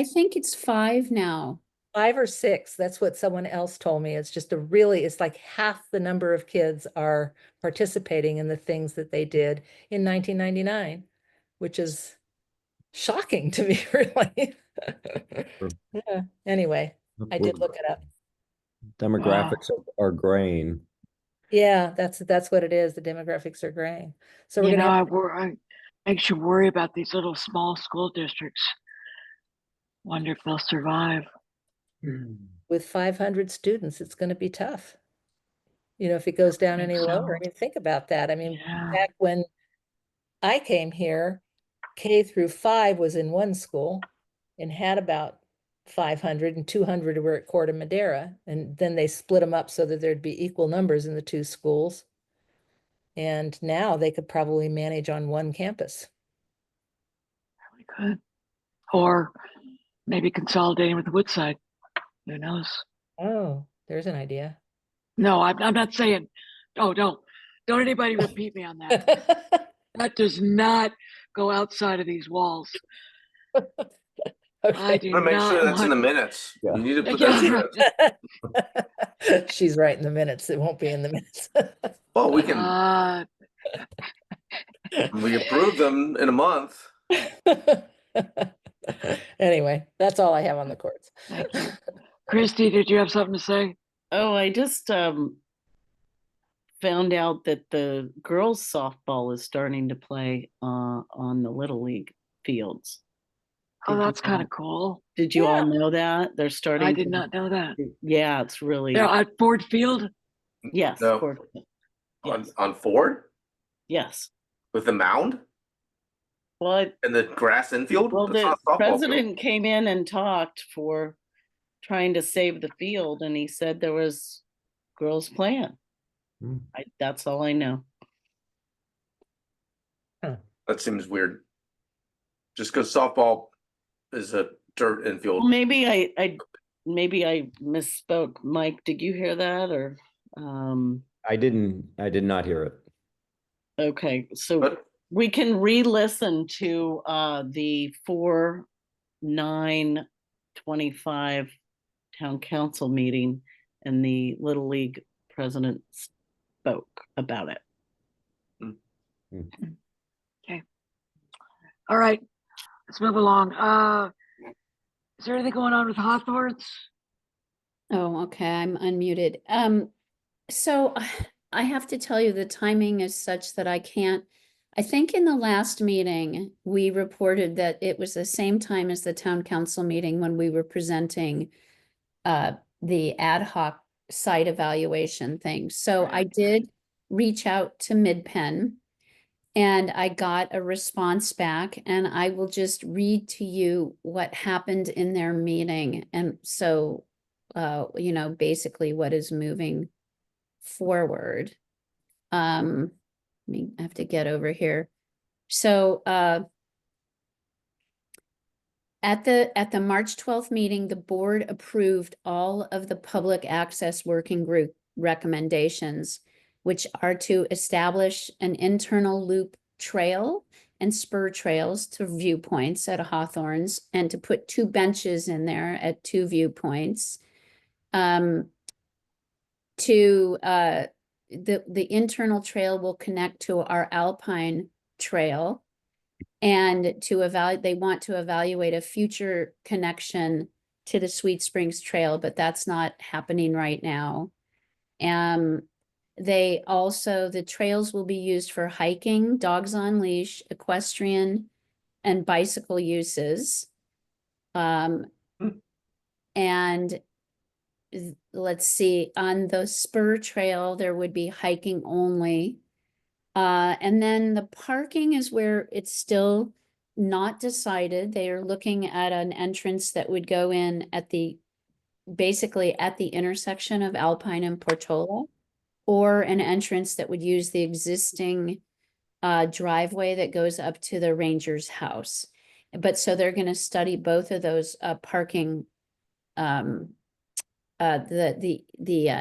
S5: think it's 5 now.
S1: 5 or 6. That's what someone else told me. It's just it's like half the number of kids are participating in the things that they did in 1999, which is shocking to me, really. Yeah. Anyway, I did look it up.
S10: Demographics are graying.
S1: Yeah, that's what it is. The demographics are graying. So we're
S4: You know,
S1: gonna have
S4: makes you worry about these little small school districts. Wonder if they'll survive.
S1: with 500 students, it's going to be tough. If it goes down any lower. I mean, think about that. I mean,
S4: Yeah.
S1: back when I came here, K through 5 was in one school and had about 500, and 200 were at Corte Madera. And then they split them up so that there'd be equal numbers in the 2 schools. And now they could probably manage on one campus.
S4: Really good. Or maybe consolidating with Woodside. Who knows?
S1: Oh, there's an idea.
S4: No, I'm not saying. Oh, don't anybody repeat me on that. That does not go outside of these walls. I
S1: Okay.
S4: do
S3: I'm gonna make sure
S4: not
S3: that's in the
S4: want.
S3: minutes.
S10: Yeah.
S3: You need to put that in the
S4: Yeah.
S3: minutes.
S1: She's right in the minutes. It won't be in the minutes.
S3: Well, we can,
S4: Uh,
S3: we approve them in a month.
S1: Anyway, that's all I have on the courts.
S4: Thank you. Christy, did you have something to say?
S7: Oh, I just found out that the girls softball is starting to play on the Little League fields.
S4: Oh,
S7: Did you
S4: that's kind
S7: know-
S4: of cool.
S7: Did you all
S4: Yeah.
S7: know that? They're starting.
S4: I did
S7: to-
S4: not know that.
S7: Yeah, it's really,
S4: Yeah, at Ford Field?
S7: yes,
S3: No.
S7: yes,
S3: On Ford
S7: yes.
S3: with the mound
S7: Well,
S3: and the grass infield?
S7: well,
S3: That's
S7: the
S3: not a softball field.
S7: president came in and talked for trying to save the field, and he said there was girls playing.
S10: Hmm.
S7: That's all I know.
S3: That seems weird. Just because softball is a dirt infield.
S7: Well, maybe I misspoke. Mike, did you hear that or?
S10: I did not hear it.
S7: Okay, so
S3: But
S7: we can re-listen to the 4/9/25 town council meeting, and the Little League president spoke about it.
S4: All right, let's move along. Is there anything going on with Hawthorne's?
S5: Oh, okay, I'm unmuted. So I have to tell you, the timing is such that I can't. I think in the last meeting, we reported that it was the same time as the town council meeting when we were presenting the ad hoc site evaluation thing. So I did reach out to MidPen and I got a response back, and I will just read to you what happened in their meeting. And so, you know, basically what is moving forward. I have to get over here. So, at the March 12th meeting, the board approved all of the public access working group recommendations, which are to establish an internal loop trail and spur trails to viewpoints at Hawthorne's, and to put 2 benches in there at 2 viewpoints. The internal trail will connect to our Alpine trail, and they want to evaluate a future connection to the Sweet Springs Trail, but that's not happening right now. The trails will be used for hiking, dogs on leash, equestrian, and bicycle uses. And let's see, on the spur trail, there would be hiking only. And then the parking is where it's still not decided. They are looking at an entrance that would go in basically at the intersection of Alpine and Portola, or an entrance that would use the existing driveway that goes up to the ranger's house. But so they're going to study both of those parking the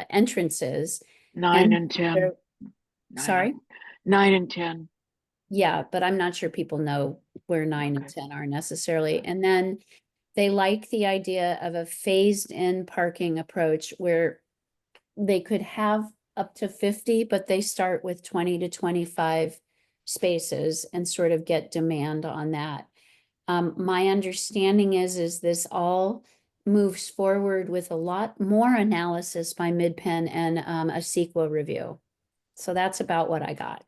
S5: entrances.
S4: 9 and 10.
S5: they're-
S4: Nine
S5: Sorry?
S4: and- 9 and 10.
S5: Yeah, but I'm not sure people know where 9 and 10 are necessarily. And then they like the idea of a phased in parking approach where they could have up to 50, but they start with 20 to 25 spaces and sort of get demand on that. My understanding is this all moves forward with a lot more analysis by MidPen and a CEQA review. So that's about what I got.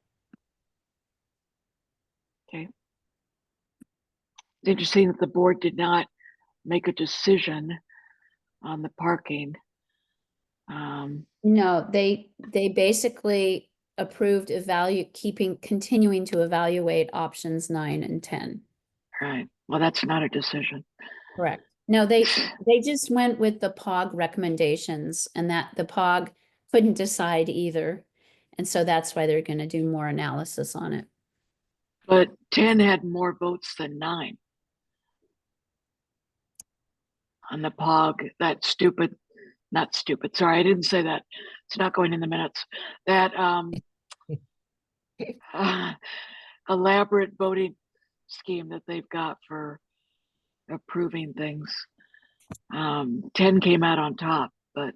S4: Okay. It's interesting that the board did not make a decision on the parking.
S5: No, they basically approved continuing to evaluate options 9 and 10.
S4: Right. Well, that's not a decision.
S5: Correct. No, they just went with the POG recommendations, and that the POG couldn't decide either. And so that's why they're going to do more analysis on it.
S4: But 10 had more votes than 9. On the POG, that stupid, not stupid, sorry, I didn't say that. It's not going in the minutes. That elaborate voting scheme that they've got for approving things. 10 came out on top, but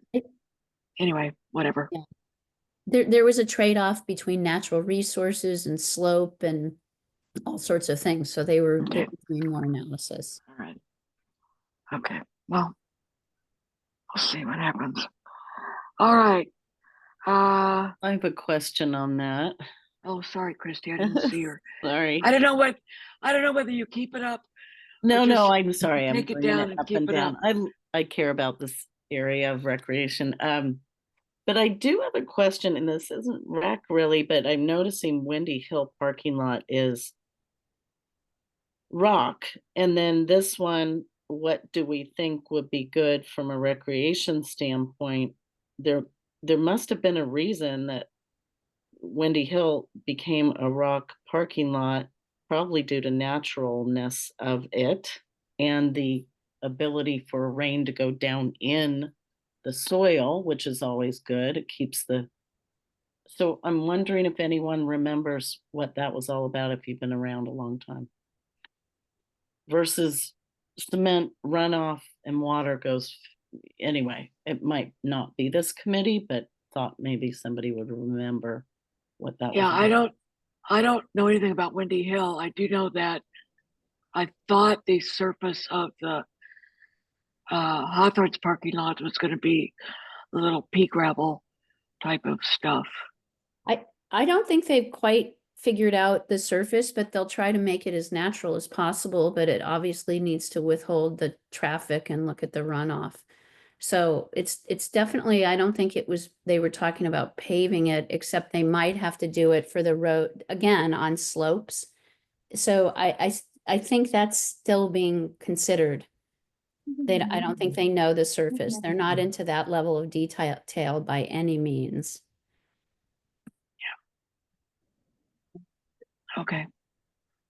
S4: anyway, whatever.
S5: Yeah. There was a trade-off between natural resources and slope and all sorts of things. So they were
S4: Okay.
S5: doing more analysis.
S4: All right. Okay, well, we'll see what happens. All right.
S7: I have a question on that.
S4: Oh, sorry, Christy, I didn't see her.
S7: Sorry.
S4: I don't know whether you keep it up.
S7: No,
S4: just
S7: I'm sorry. I'm
S4: take it
S7: bringing
S4: down
S7: it
S4: and
S7: up
S4: keep
S7: and
S4: it
S7: down.
S4: up.
S7: I care about this area of recreation. But I do have a question, and this isn't rec really, but I'm noticing Windy Hill parking lot is rock. And then this one, what do we think would be good from a recreation standpoint? There must have been a reason that Windy Hill became a rock parking lot, probably due to naturalness of it and the ability for rain to go down in the soil, which is always good. It keeps so I'm wondering if anyone remembers what that was all about, if you've been around a long time. Versus cement runoff and water goes, anyway, it might not be this committee, but thought maybe somebody would remember what that was.
S4: Yeah,
S7: about.
S4: I don't know anything about Windy Hill. I do know that I thought the surface of the Hawthorne's parking lot was going to be a little pea gravel type of stuff.
S5: I don't think they've quite figured out the surface, but they'll try to make it as natural as possible, but it obviously needs to withhold the traffic and look at the runoff. So it's definitely, I don't think they were talking about paving it, except they might have to do it for the road, again, on slopes. So I think that's still being considered. I don't think they know the surface. They're not into that level of detail by any means.
S4: Okay.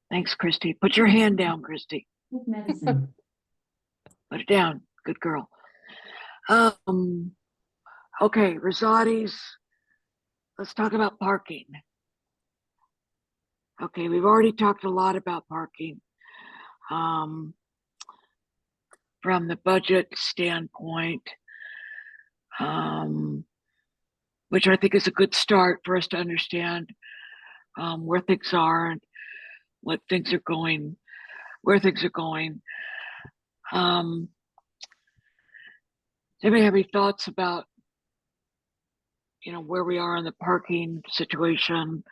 S4: Thanks, Christy. Put your hand down, Christy.
S5: Medicine.
S4: Put it down. Good girl. Okay, Rosati's. Let's talk about parking. Okay, we've already talked a lot about parking. From the budget standpoint, which I think is a good start for us to understand where things are and what things are going, where things are going. Does anybody have any thoughts about, where we are in the parking situation,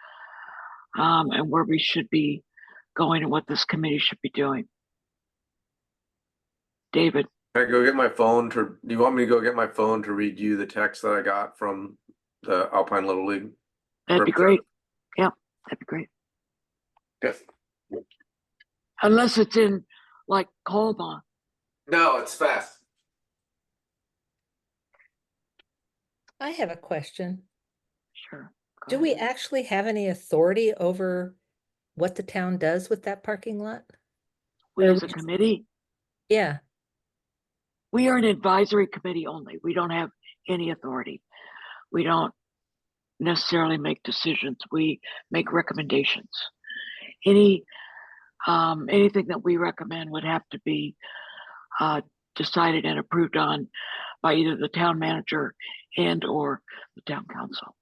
S4: and where we should be going and what this committee should be doing? David.
S3: Can I go get my phone do you want me to go get my phone to read you the text that I got from the Alpine Little League?
S4: That'd be great. Yeah, that'd be great.
S3: Yes.
S4: Unless it's in like Colma.
S3: No, it's fast.
S1: I have a question.
S4: Sure.
S1: Do we actually have any authority over what the town does with that parking lot?
S4: We as a committee?
S1: Yeah.
S4: We are an advisory committee only. We don't have any authority. We don't necessarily make decisions. We make recommendations. Anything that we recommend would have to be decided and approved on by either the town manager and or the town council.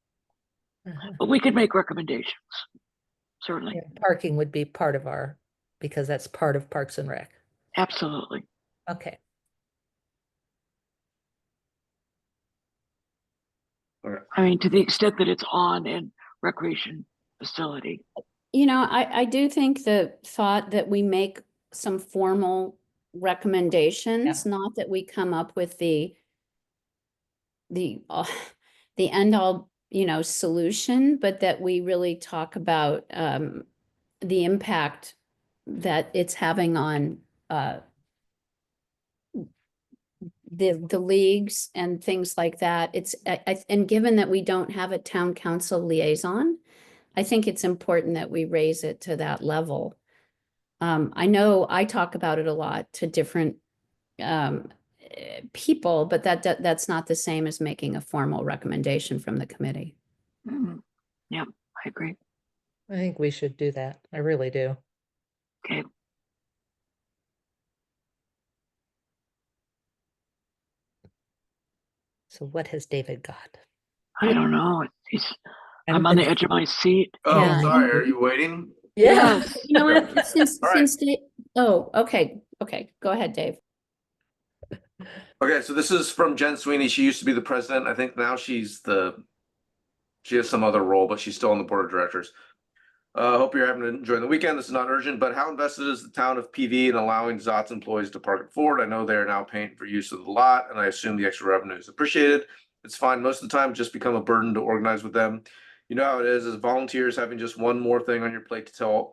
S4: But we could make recommendations, certainly.
S1: Yeah, parking would be part of because that's part of Parks and Rec.
S4: Absolutely.
S1: Okay.
S4: I mean, to the extent that it's on in recreation facility.
S5: I do think the thought that we make some formal recommendations, not that we come up with the end all, solution, but that we really talk about the impact that it's having on the leagues and things like that. And given that we don't have a town council liaison, I think it's important that we raise it to that level. I know I talk about it a lot to different people, but that's not the same as making a formal recommendation from the committee.
S4: Mm-hmm. Yeah, I agree.
S1: I think we should do that. I really do.
S4: Okay.
S1: So what has David got?
S4: I don't know. I'm
S1: I'm-
S4: on the edge of my seat.
S3: Oh,
S5: Yeah.
S3: sorry, are you waiting?
S1: Yeah.
S4: Yes.
S5: You know what, since,
S3: All right.
S5: since Dave, oh, okay, go ahead, Dave.
S3: Okay, so this is from Jen Sweeney. She used to be the president. I think now she has some other role, but she's still on the board of directors. Hope you're having to enjoy the weekend. This is not urgent, but how invested is the town of PV in allowing Zotz employees to park at Ford? I know they are now paying for use of the lot, and I assume the extra revenue is appreciated. It's fine. Most of the time, just become a burden to organize with them. You know how it is, as volunteers having just one more thing on your plate to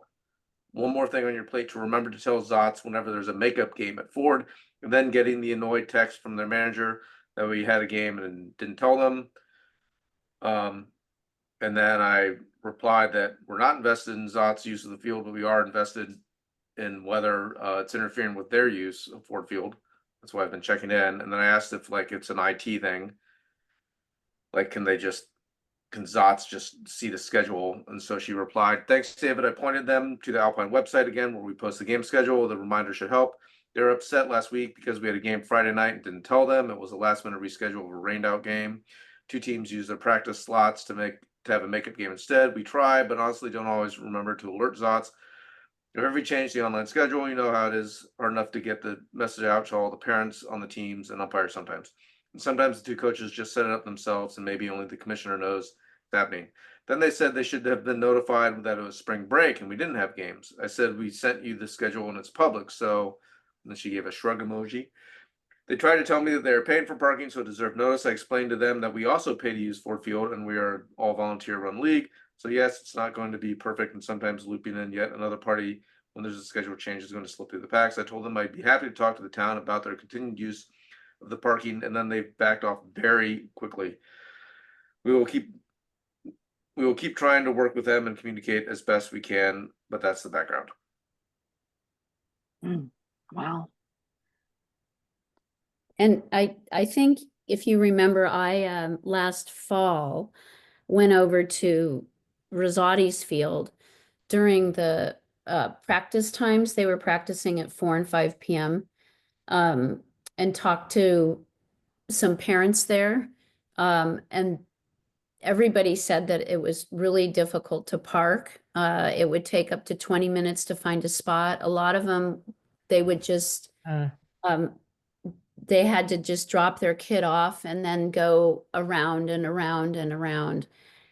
S3: remember to tell Zotz whenever there's a makeup game at Ford, and then getting the annoyed text from their manager that we had a game and didn't tell them. And then I replied that we're not invested in Zot's use of the field, but we are invested in whether it's interfering with their use of Ford Field. That's why I've been checking in. And then I asked if like it's an IT thing. Like, can Zotz just see the schedule? And so she replied, thanks, David. I pointed them to the Alpine website again, where we post the game schedule. The reminder should help. They were upset last week because we had a game Friday night and didn't tell them. It was a last minute reschedule of a rained out game. 2 teams used their practice slots to have a makeup game instead. We try, but honestly don't always remember to alert Zotz. If we change the online schedule, you know how it is hard enough to get the message out to all the parents on the teams and umpires sometimes. And sometimes the 2 coaches just set it up themselves and maybe only the commissioner knows it's happening. Then they said they should have been notified that it was spring break and we didn't have games. I said, we sent you the schedule and it's public. So, and then she gave a shrug emoji. They tried to tell me that they are paying for parking, so it deserved notice. I explained to them that we also pay to use Ford Field and we are all volunteer run league. So yes, it's not going to be perfect, and sometimes looping in yet another party when there's a schedule change is going to slip through the cracks. I told them I'd be happy to talk to the town about their continued use of the parking, and then they backed off very quickly. We will keep trying to work with them and communicate as best we can, but that's the background.
S4: Wow.
S5: And I think if you remember, I last fall went over to Rosati's field during the practice times. They were practicing at 4 and 5 p.m. And talked to some parents there. And everybody said that it was really difficult to park. It would take up to 20 minutes to find a spot. A lot of them, they would just they had to just drop their kid off and then go around and around and around.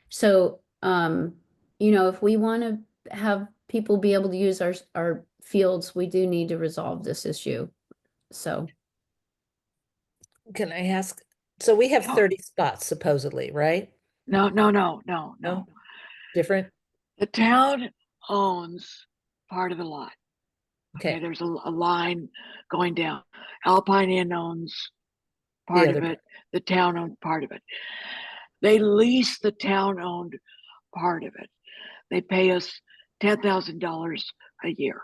S5: So, you know, if we want to have people be able to use our fields, we do need to resolve this issue. So.
S1: Can I ask? So we have
S4: Oh.
S1: 30 spots supposedly, right?
S4: No.
S1: Different?
S4: The town owns part of the lot. Okay,
S1: Okay.
S4: there's a line going down. Alpine Inn owns part of
S1: other
S4: it. The town owns part of it. They lease the town-owned part of it. They pay us $10,000 a year.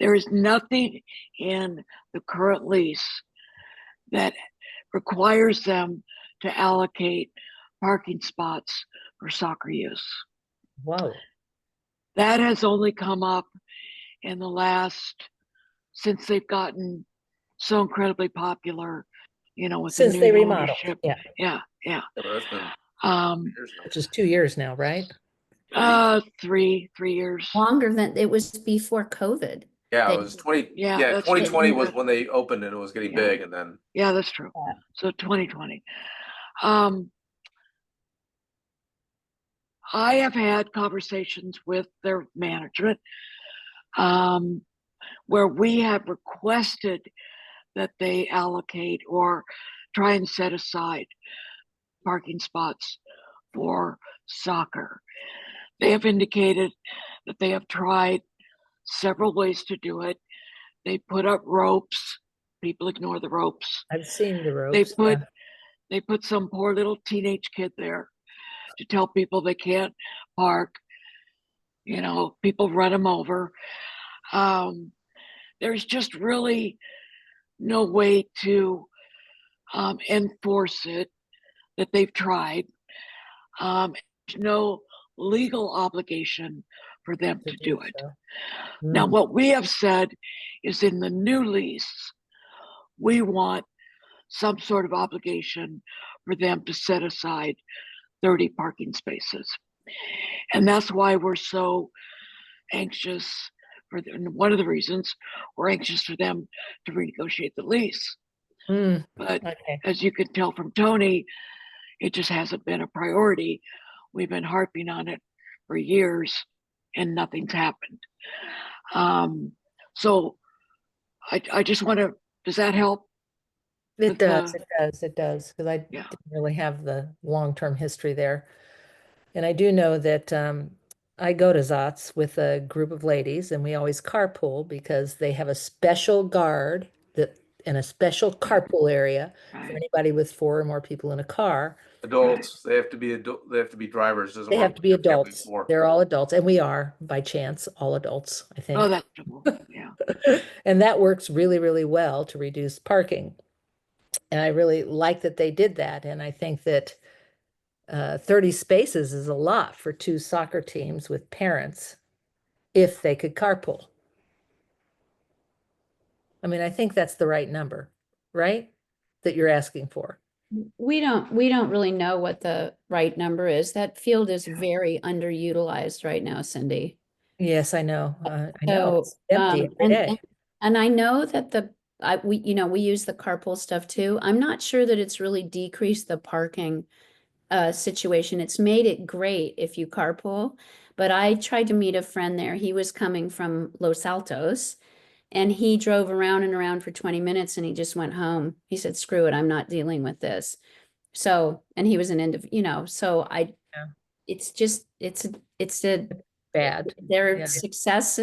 S4: There is nothing in the current lease that requires them to allocate parking spots for soccer use.
S1: Whoa.
S4: That has only come up in the since they've gotten so incredibly popular, you know, with
S1: Since
S4: the
S1: they
S4: new
S1: remodeled,
S4: ownership.
S1: yeah.
S4: Yeah.
S3: Yeah, but that's been years now.
S1: Which is 2 years now, right?
S4: 3 years.
S5: Longer than it was before COVID.
S3: Yeah,
S5: They-
S3: it was 20.
S4: Yeah,
S3: Yeah,
S4: that's
S3: 2020
S4: true.
S3: was when they opened and it was getting
S4: Yeah.
S3: big, and then
S4: Yeah, that's true.
S5: Yeah.
S4: So 2020. I have had conversations with their management where we have requested that they allocate or try and set aside parking spots for soccer. They have indicated that they have tried several ways to do it. They put up ropes. People ignore the ropes.
S1: I've seen the ropes.
S4: They put some poor little teenage kid there to tell people they can't park. You know, people run them over. There's just really no way to enforce it that they've tried. There's no legal obligation for them to do it.
S1: So.
S4: Now, what we have said is in the new lease, we want some sort of obligation for them to set aside 30 parking spaces. And that's why we're so anxious and one of the reasons we're anxious for them to renegotiate the lease.
S1: Mm,
S4: But
S1: okay.
S4: as you can tell from Tony, it just hasn't been a priority. We've been harping on it for years and nothing's happened. So I just want to, does that help?
S1: It
S4: With
S1: does,
S4: the-
S1: it does, because I
S4: Yeah.
S1: didn't really have the long-term history there. And I do know that I go to Zots with a group of ladies and we always carpool because they have a special guard that in a special carpool area for
S4: Right.
S1: anybody with 4 or more people in a car.
S3: Adults, they have to be they have to be drivers. Doesn't
S1: They
S3: work
S1: have to be
S3: with family
S1: adults.
S3: four.
S1: They're all adults, and we are, by chance, all adults, I think.
S4: Oh, that's cool. Yeah.
S1: And that works really, really well to reduce parking. And I really like that they did that. And I think that 30 spaces is a lot for 2 soccer teams with parents if they could carpool. I mean, I think that's the right number, right? That you're asking for.
S5: We don't really know what the right number is. That field is very underutilized right now, Cindy.
S1: Yes, I know. I know.
S5: So,
S1: It's empty every
S5: and,
S1: day.
S5: and I know that we use the carpool stuff too. I'm not sure that it's really decreased the parking situation. It's made it great if you carpool, but I tried to meet a friend there. He was coming from Los Altos and he drove around and around for 20 minutes and he just went home. He said, screw it, I'm not dealing with this. So, and he was an so
S1: Yeah.
S5: it's just, it's a
S1: Bad.
S5: their
S1: Yeah.
S5: success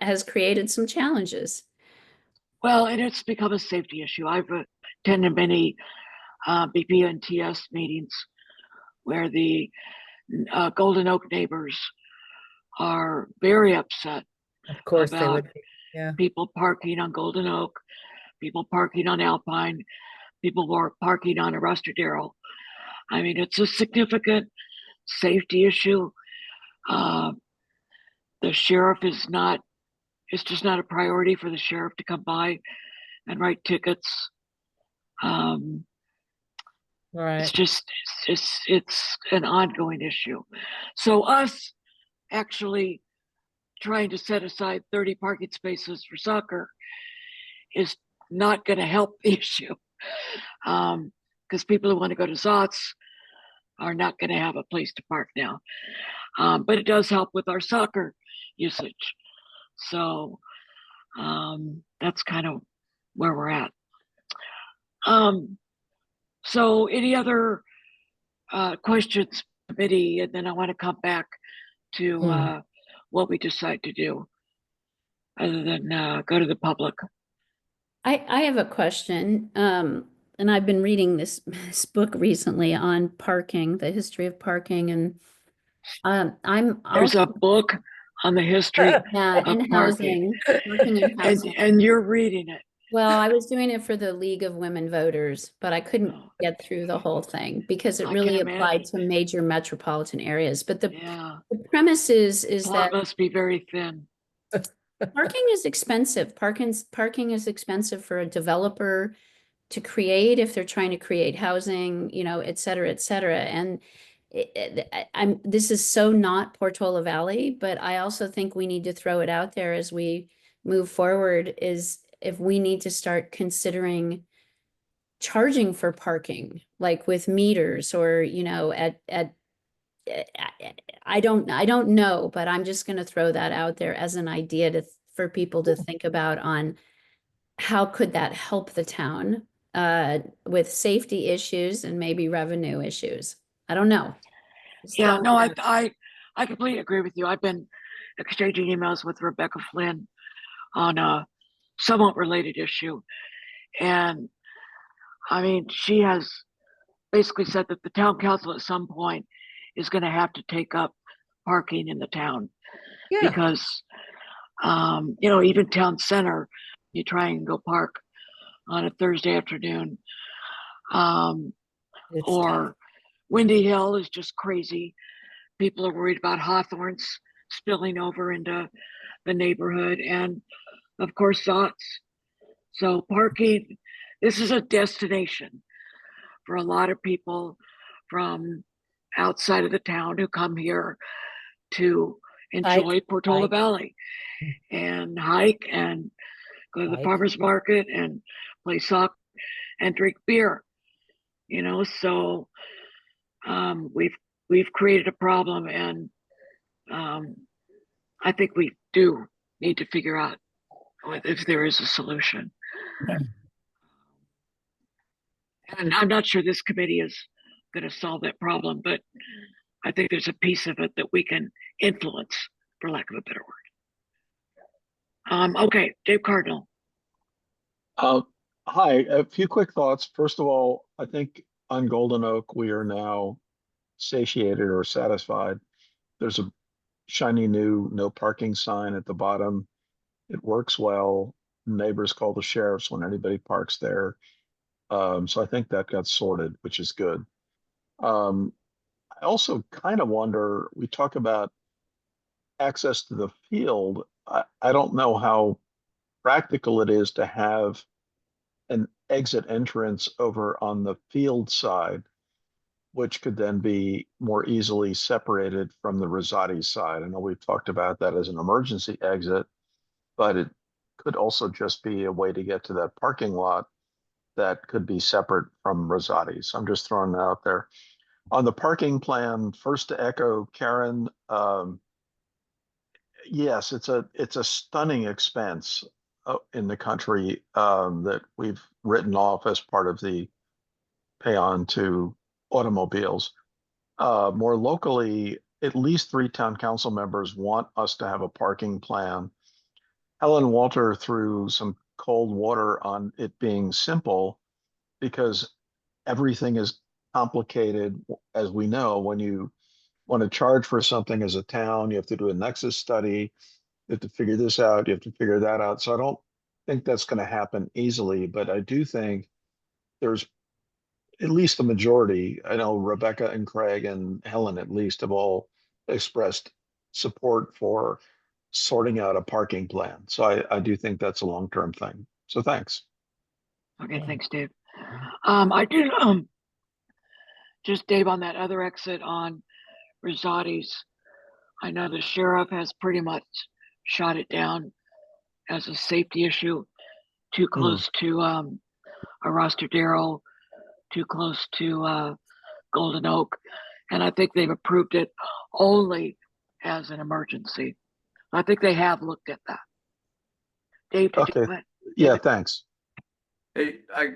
S5: has created some challenges.
S4: Well, and it's become a safety issue. I've attended many BPNTS meetings where the Golden Oak neighbors are very upset
S1: Of course they
S4: about
S1: would be. Yeah.
S4: people parking on Golden Oak, people parking on Alpine, people who are parking on Arustadero. I mean, it's a significant safety issue. The sheriff it's just not a priority for the sheriff to come by and write tickets.
S1: All right.
S4: It's an ongoing issue. So us actually trying to set aside 30 parking spaces for soccer is not going to help the issue. Because people who want to go to Zots are not going to have a place to park now. But it does help with our soccer usage. So that's kind of where we're at. So any other questions, committee, and then I want to come back to what we decide to do other than go to the public.
S5: I have a question. And I've been reading this book recently on parking, the history of parking, and
S4: There's a book on the history
S5: yeah, and
S4: of parking.
S5: parking and housing.
S4: And you're reading it.
S5: Well, I was doing it for the League of Women Voters, but I couldn't get through the whole thing because it
S4: I
S5: really
S4: can
S5: applied to major metropolitan areas. But the
S4: Yeah,
S5: premise is
S4: plot
S5: that
S4: must be very thin.
S5: parking is expensive. Parking is expensive for a developer to create if they're trying to create housing, et cetera, et cetera. And this is so not Portola Valley, but I also think we need to throw it out there as we move forward is if we need to start considering charging for parking, like with meters or, I don't know, but I'm just going to throw that out there as an idea for people to think about on how could that help the town with safety issues and maybe revenue issues. I don't know.
S4: Yeah, no, I completely agree with you. I've been exchanging emails with Rebecca Flynn on a somewhat related issue. And I mean, she has basically said that the town council at some point is going to have to take up parking in the town.
S1: Yeah.
S4: Because, even town center, you try and go park on a Thursday afternoon.
S1: It's
S4: Or Windy Hill is just crazy. People are worried about Hawthorns spilling over into the neighborhood and of course Zots. So parking this is a destination for a lot of people from outside of the town who come here to enjoy Portola
S1: hike.
S4: Valley and hike and go to the
S1: Hike.
S4: farmer's market and play soccer and drink beer. You know, so we've created a problem, and I think we do need to figure out if there is a solution. And I'm not sure this committee is going to solve that problem, but I think there's a piece of it that we can influence, for lack of a better word. Okay, Dave Cardinal.
S11: Hi, a few quick thoughts. First of all, I think on Golden Oak, we are now satiated or satisfied. There's a shiny new no parking sign at the bottom. It works well. Neighbors call the sheriffs when anybody parks there. So I think that got sorted, which is good. I also kind of wonder, we talk about access to the field. I don't know how practical it is to have an exit entrance over on the field side, which could then be more easily separated from the Rosati side. I know we've talked about that as an emergency exit, but it could also just be a way to get to that parking lot that could be separate from Rosati. So I'm just throwing that out there. On the parking plan, first to echo Karen, yes, it's a stunning expense in the country that we've written off as part of the pay on to automobiles. More locally, at least 3 town council members want us to have a parking plan. Helen Walter threw some cold water on it being simple because everything is complicated, as we know. When you want to charge for something as a town, you have to do a nexus study, you have to figure this out, you have to figure that out. So I don't think that's going to happen easily, but I do think there's at least the majority. I know Rebecca and Craig and Helen at least have all expressed support for sorting out a parking plan. So I do think that's a long-term thing. So thanks.
S4: Okay, thanks, Dave. I did just Dave on that other exit on Rosati's. I know the sheriff has pretty much shot it down as a safety issue, too close to Arostadero, too close to Golden Oak, and I think they've approved it only as an emergency. I think they have looked at that. Dave, did you
S11: Okay. Yeah, thanks.
S3: Hey, I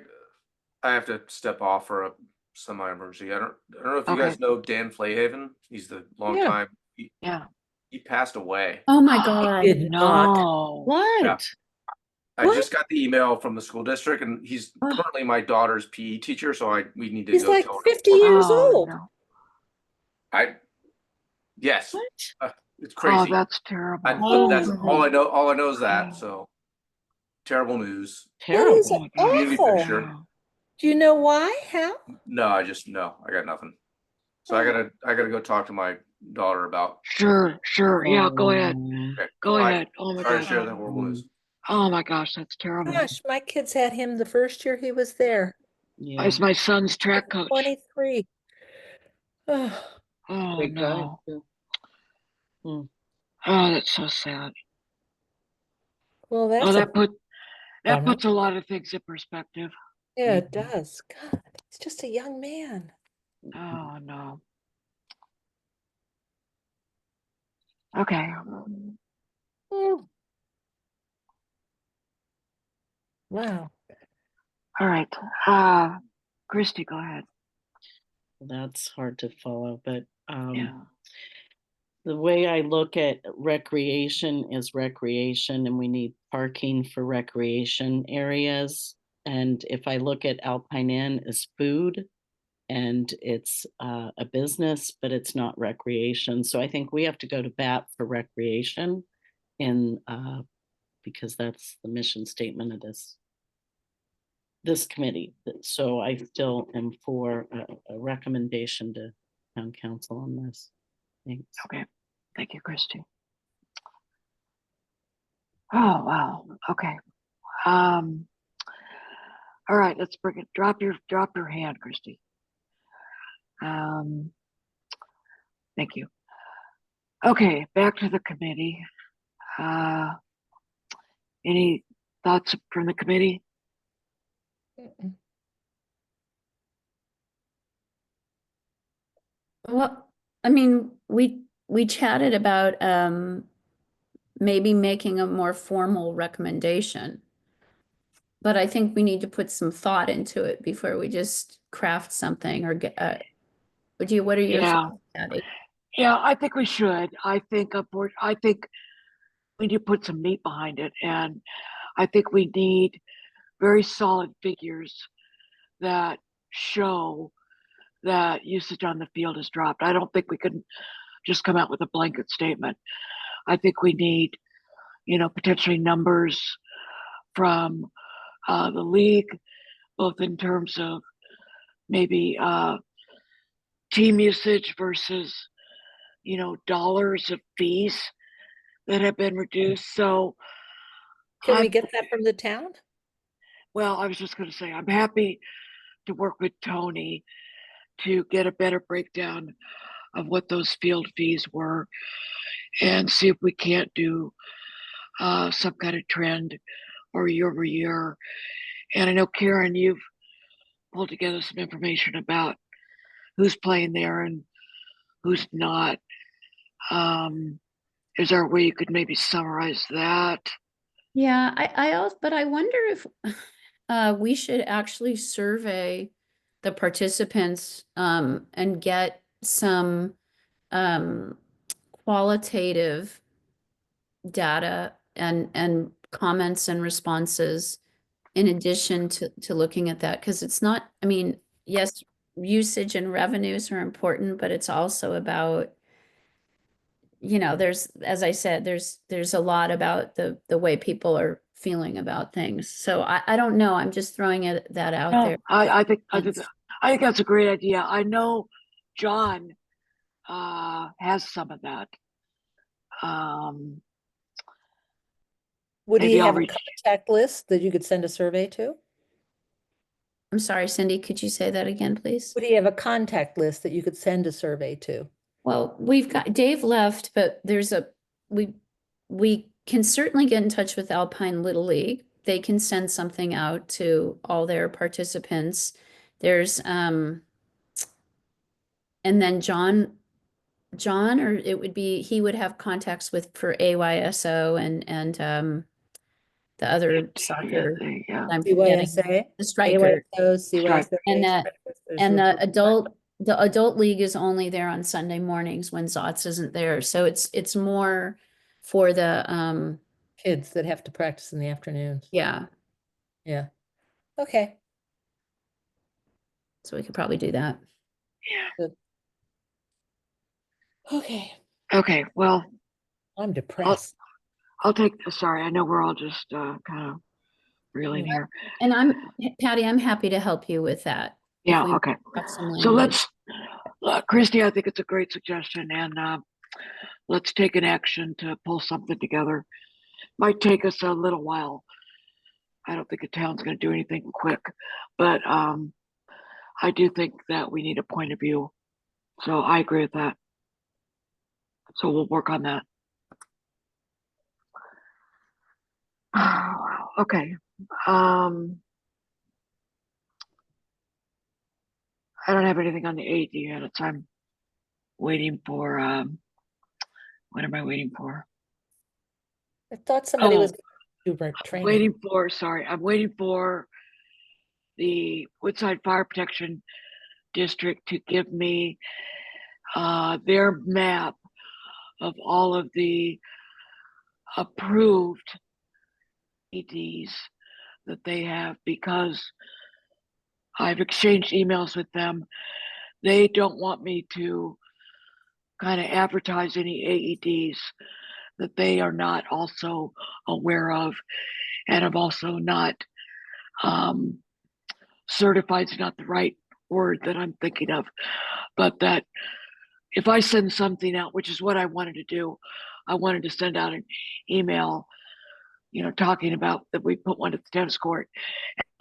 S3: have to step off for a semi-emergency. I don't know if you guys know Dan Flayhaven. He's the long
S1: Yeah.
S3: time.
S4: Yeah.
S3: He passed away.
S5: Oh my God.
S1: Did not.
S4: No.
S7: What?
S3: Yeah. I just got the email from the school district, and he's currently my daughter's PE teacher. So we need to
S1: He's
S3: go
S1: like
S3: tell her.
S1: 50 years
S4: Oh,
S1: old.
S4: no.
S3: Yes,
S7: What?
S3: it's
S4: Oh,
S3: crazy.
S4: that's terrible.
S3: But that's
S7: Oh.
S3: all I know. All I know is that. So terrible news.
S1: That is
S7: Terrible.
S3: Community
S1: awful.
S3: picture.
S1: Do you know why? How?
S3: No, I got nothing. So I gotta go talk to my daughter about.
S4: Sure. Yeah, go ahead.
S3: Okay,
S4: Go
S3: bye.
S4: ahead. Oh my
S3: Sorry to
S4: gosh.
S3: share that horrible news.
S4: Oh my gosh, that's terrible.
S1: Gosh, my kids had him the first year he was there.
S7: Yeah.
S4: As my son's track coach.
S1: 23. Oh,
S4: Oh
S7: Great guy,
S4: no.
S7: too.
S4: Oh, that's so sad.
S1: well,
S4: Oh,
S1: that's a
S4: that
S1: bummer.
S4: puts a lot of things in perspective.
S1: Yeah, it does. God, he's just a young man.
S4: Oh no. Okay.
S1: Mm. Wow.
S4: All right. Christy, go ahead.
S7: That's hard to follow, but
S4: Yeah.
S7: the way I look at recreation is recreation, and we need parking for recreation areas. And if I look at Alpine Inn as food, and it's a business, but it's not recreation. So I think we have to go to bat for recreation, and because that's the mission statement of this committee. So I still am for a recommendation to town council on this. Thanks.
S4: Okay. Thank you, Christy. Oh wow. Okay. All right, let's bring it, drop your hand, Christy. Thank you. Okay, back to the committee. Any thoughts from the committee?
S5: Well, I mean, we chatted about maybe making a more formal recommendation. But I think we need to put some thought into it before we just craft something or get, what are your
S4: Yeah.
S5: thoughts, Patty?
S4: Yeah, I think we should. I think we need to put some meat behind it, and I think we need very solid figures that show that usage on the field has dropped. I don't think we can just come out with a blanket statement. I think we need, potentially numbers from the league, both in terms of maybe team usage versus, dollars of fees that have been reduced. So
S1: Can we get that from the town?
S4: well, I was just going to say, I'm happy to work with Tony to get a better breakdown of what those field fees were and see if we can't do some kind of trend or year over year. And I know, Karen, you've pulled together some information about who's playing there and who's not. Is there a way you could maybe summarize that?
S5: Yeah, I also, but I wonder if we should actually survey the participants and get some qualitative data and comments and responses in addition to looking at that, because it's not, I mean, yes, usage and revenues are important, but it's also about, there's, as I said, there's a lot about the way people are feeling about things. So I don't know. I'm just throwing that out
S4: No,
S5: there.
S4: I think that's a great idea. I know John has some of that.
S1: Would he
S4: Maybe I'll
S1: have a
S4: reach-
S1: contact list that you could send a survey to?
S5: I'm sorry, Cindy, could you say that again, please?
S1: Would he have a contact list that you could send a survey to?
S5: Well, we've got, Dave left, but we can certainly get in touch with Alpine Little League. They can send something out to all their participants. There's, and then John, or it would be, he would have contacts for AYSO and the other soccer.
S4: Yeah.
S5: I'm forgetting,
S1: CYSA?
S5: the striker.
S1: CYSA.
S5: And
S1: Strikers,
S5: And
S1: there's
S5: the adult league is only there on Sunday mornings when Zots isn't there. So it's more for the,
S1: kids that have to practice in the afternoons.
S5: yeah,
S1: Yeah. Okay.
S5: so we could probably do that.
S1: Okay.
S4: Okay, well,
S1: I'm depressed.
S4: I'll take, sorry, I know we're all just kind of reeling here.
S5: And Patty, I'm happy to help you with that. if
S4: Yeah,
S5: we
S4: okay.
S5: have some
S4: So
S5: language.
S4: Christy, I think it's a great suggestion, and let's take an action to pull something together. Might take us a little while. I don't think the town's going to do anything quick, but I do think that we need a point of view. So I agree with that. So we'll work on that. Okay. I don't have anything on the AD units. I'm waiting for, what am I waiting for?
S1: I thought somebody
S4: Oh,
S1: was gonna do training.
S4: I'm waiting for the Woodside Fire Protection District to give me their map of all of the approved EDs that they have, because I've exchanged emails with them. They don't want me to kind of advertise any AEDs that they are not also aware of, and have also not certified is not the right word that I'm thinking of, but that if I send something out, which is what I wanted to do, I wanted to send out an email, talking about that we put one at the tennis court.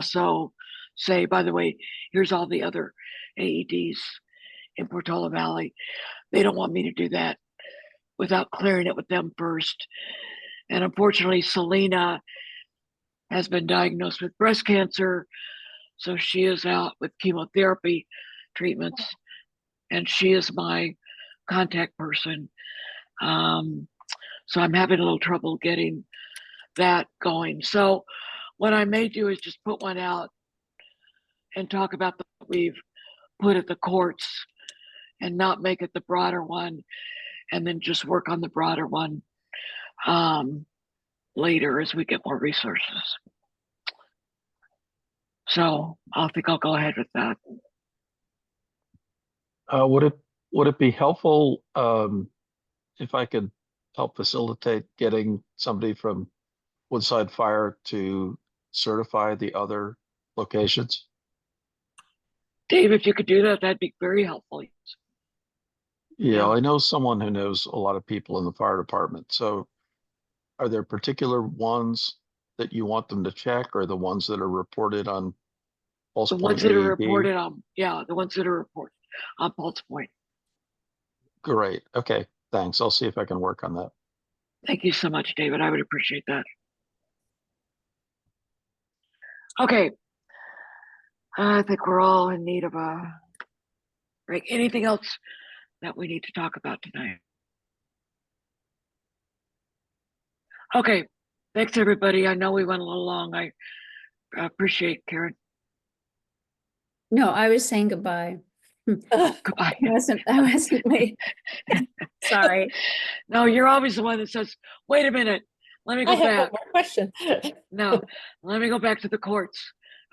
S4: So say, by the way, here's all the other AEDs in Portola Valley. They don't want me to do that without clearing it with them first. And unfortunately, Selena has been diagnosed with breast cancer. So she is out with chemotherapy treatments, and she is my contact person. So I'm having a little trouble getting that going. So what I may do is just put one out and talk about what we've put at the courts and not make it the broader one, and then just work on the broader one later as we get more resources. So I think I'll go ahead with that.
S11: Would it be helpful if I could help facilitate getting somebody from Woodside Fire to certify the other locations?
S4: Dave, if you could do that, that'd be very helpful.
S11: Yeah, I know someone who knows a lot of people in the fire department. So are there particular ones that you want them to check, or the ones that are reported on Pulse
S4: The
S11: Point
S4: ones that are
S11: AED?
S4: reported on, the ones that are reported on Pulse Point.
S11: Great. Okay, thanks. I'll see if I can work on that.
S4: Thank you so much, David. I would appreciate that. Okay. I think we're all in need of a break. Anything else that we need to talk about tonight? Okay. Thanks, everybody. I know we went a little long. I appreciate Karen.
S5: No, I was saying goodbye.
S4: Goodbye.
S5: That wasn't me. Sorry.
S4: No, you're always the one that says, wait a minute, let me
S1: I
S4: go
S1: have one
S4: back.
S1: more question.
S4: No, let me go back to the courts.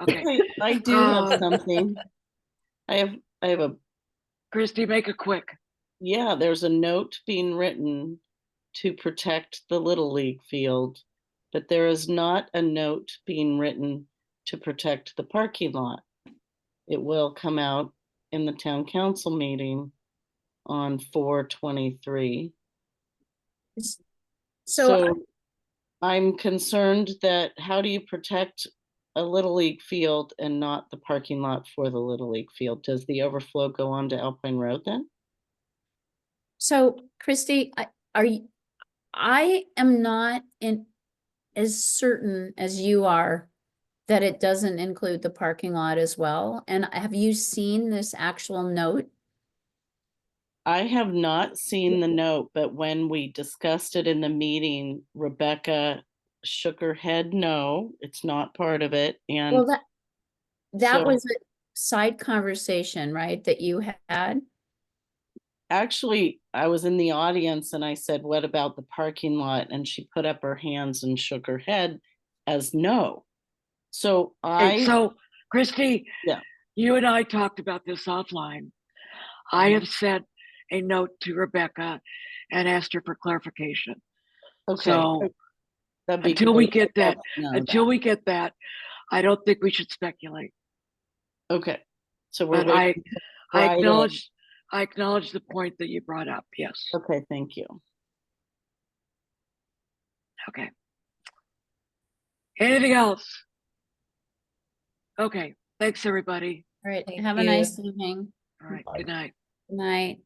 S4: Okay.
S7: Wait, I do have
S4: Um,
S7: something. I have a,
S4: Christy, make it quick.
S7: yeah, there's a note being written to protect the Little League field, but there is not a note being written to protect the parking lot. It will come out in the town council meeting on 4/23. So I'm concerned that how do you protect a Little League field and not the parking lot for the Little League field? Does the overflow go on to Alpine Road then?
S5: So Christy, I am not as certain as you are that it doesn't include the parking lot as well. And have you seen this actual note?
S7: I have not seen the note, but when we discussed it in the meeting, Rebecca shook her head, no, it's not part of it. And
S5: Well, that
S7: so-
S5: was a side conversation, right, that you had?
S7: actually, I was in the audience and I said, what about the parking lot? And she put up her hands and shook her head as no. So
S4: Okay, so Christy,
S7: Yeah.
S4: you and I talked about this offline. I have sent a note to Rebecca and asked her for clarification.
S7: okay.
S4: So
S7: That'd be
S4: until we
S7: great.
S4: get that,
S7: Know
S4: until
S7: that.
S4: we get that, I don't think we should speculate.
S7: Okay, so we're
S4: But
S7: waiting.
S4: I
S7: Friday.
S4: acknowledge the point that you brought up. Yes.
S7: Okay, thank you.
S4: Okay. Anything else? Okay. Thanks, everybody.
S5: All right,
S1: Thank
S5: have a
S1: you.
S5: nice evening.
S4: All right.
S10: Bye.
S4: Good night.
S5: Good night.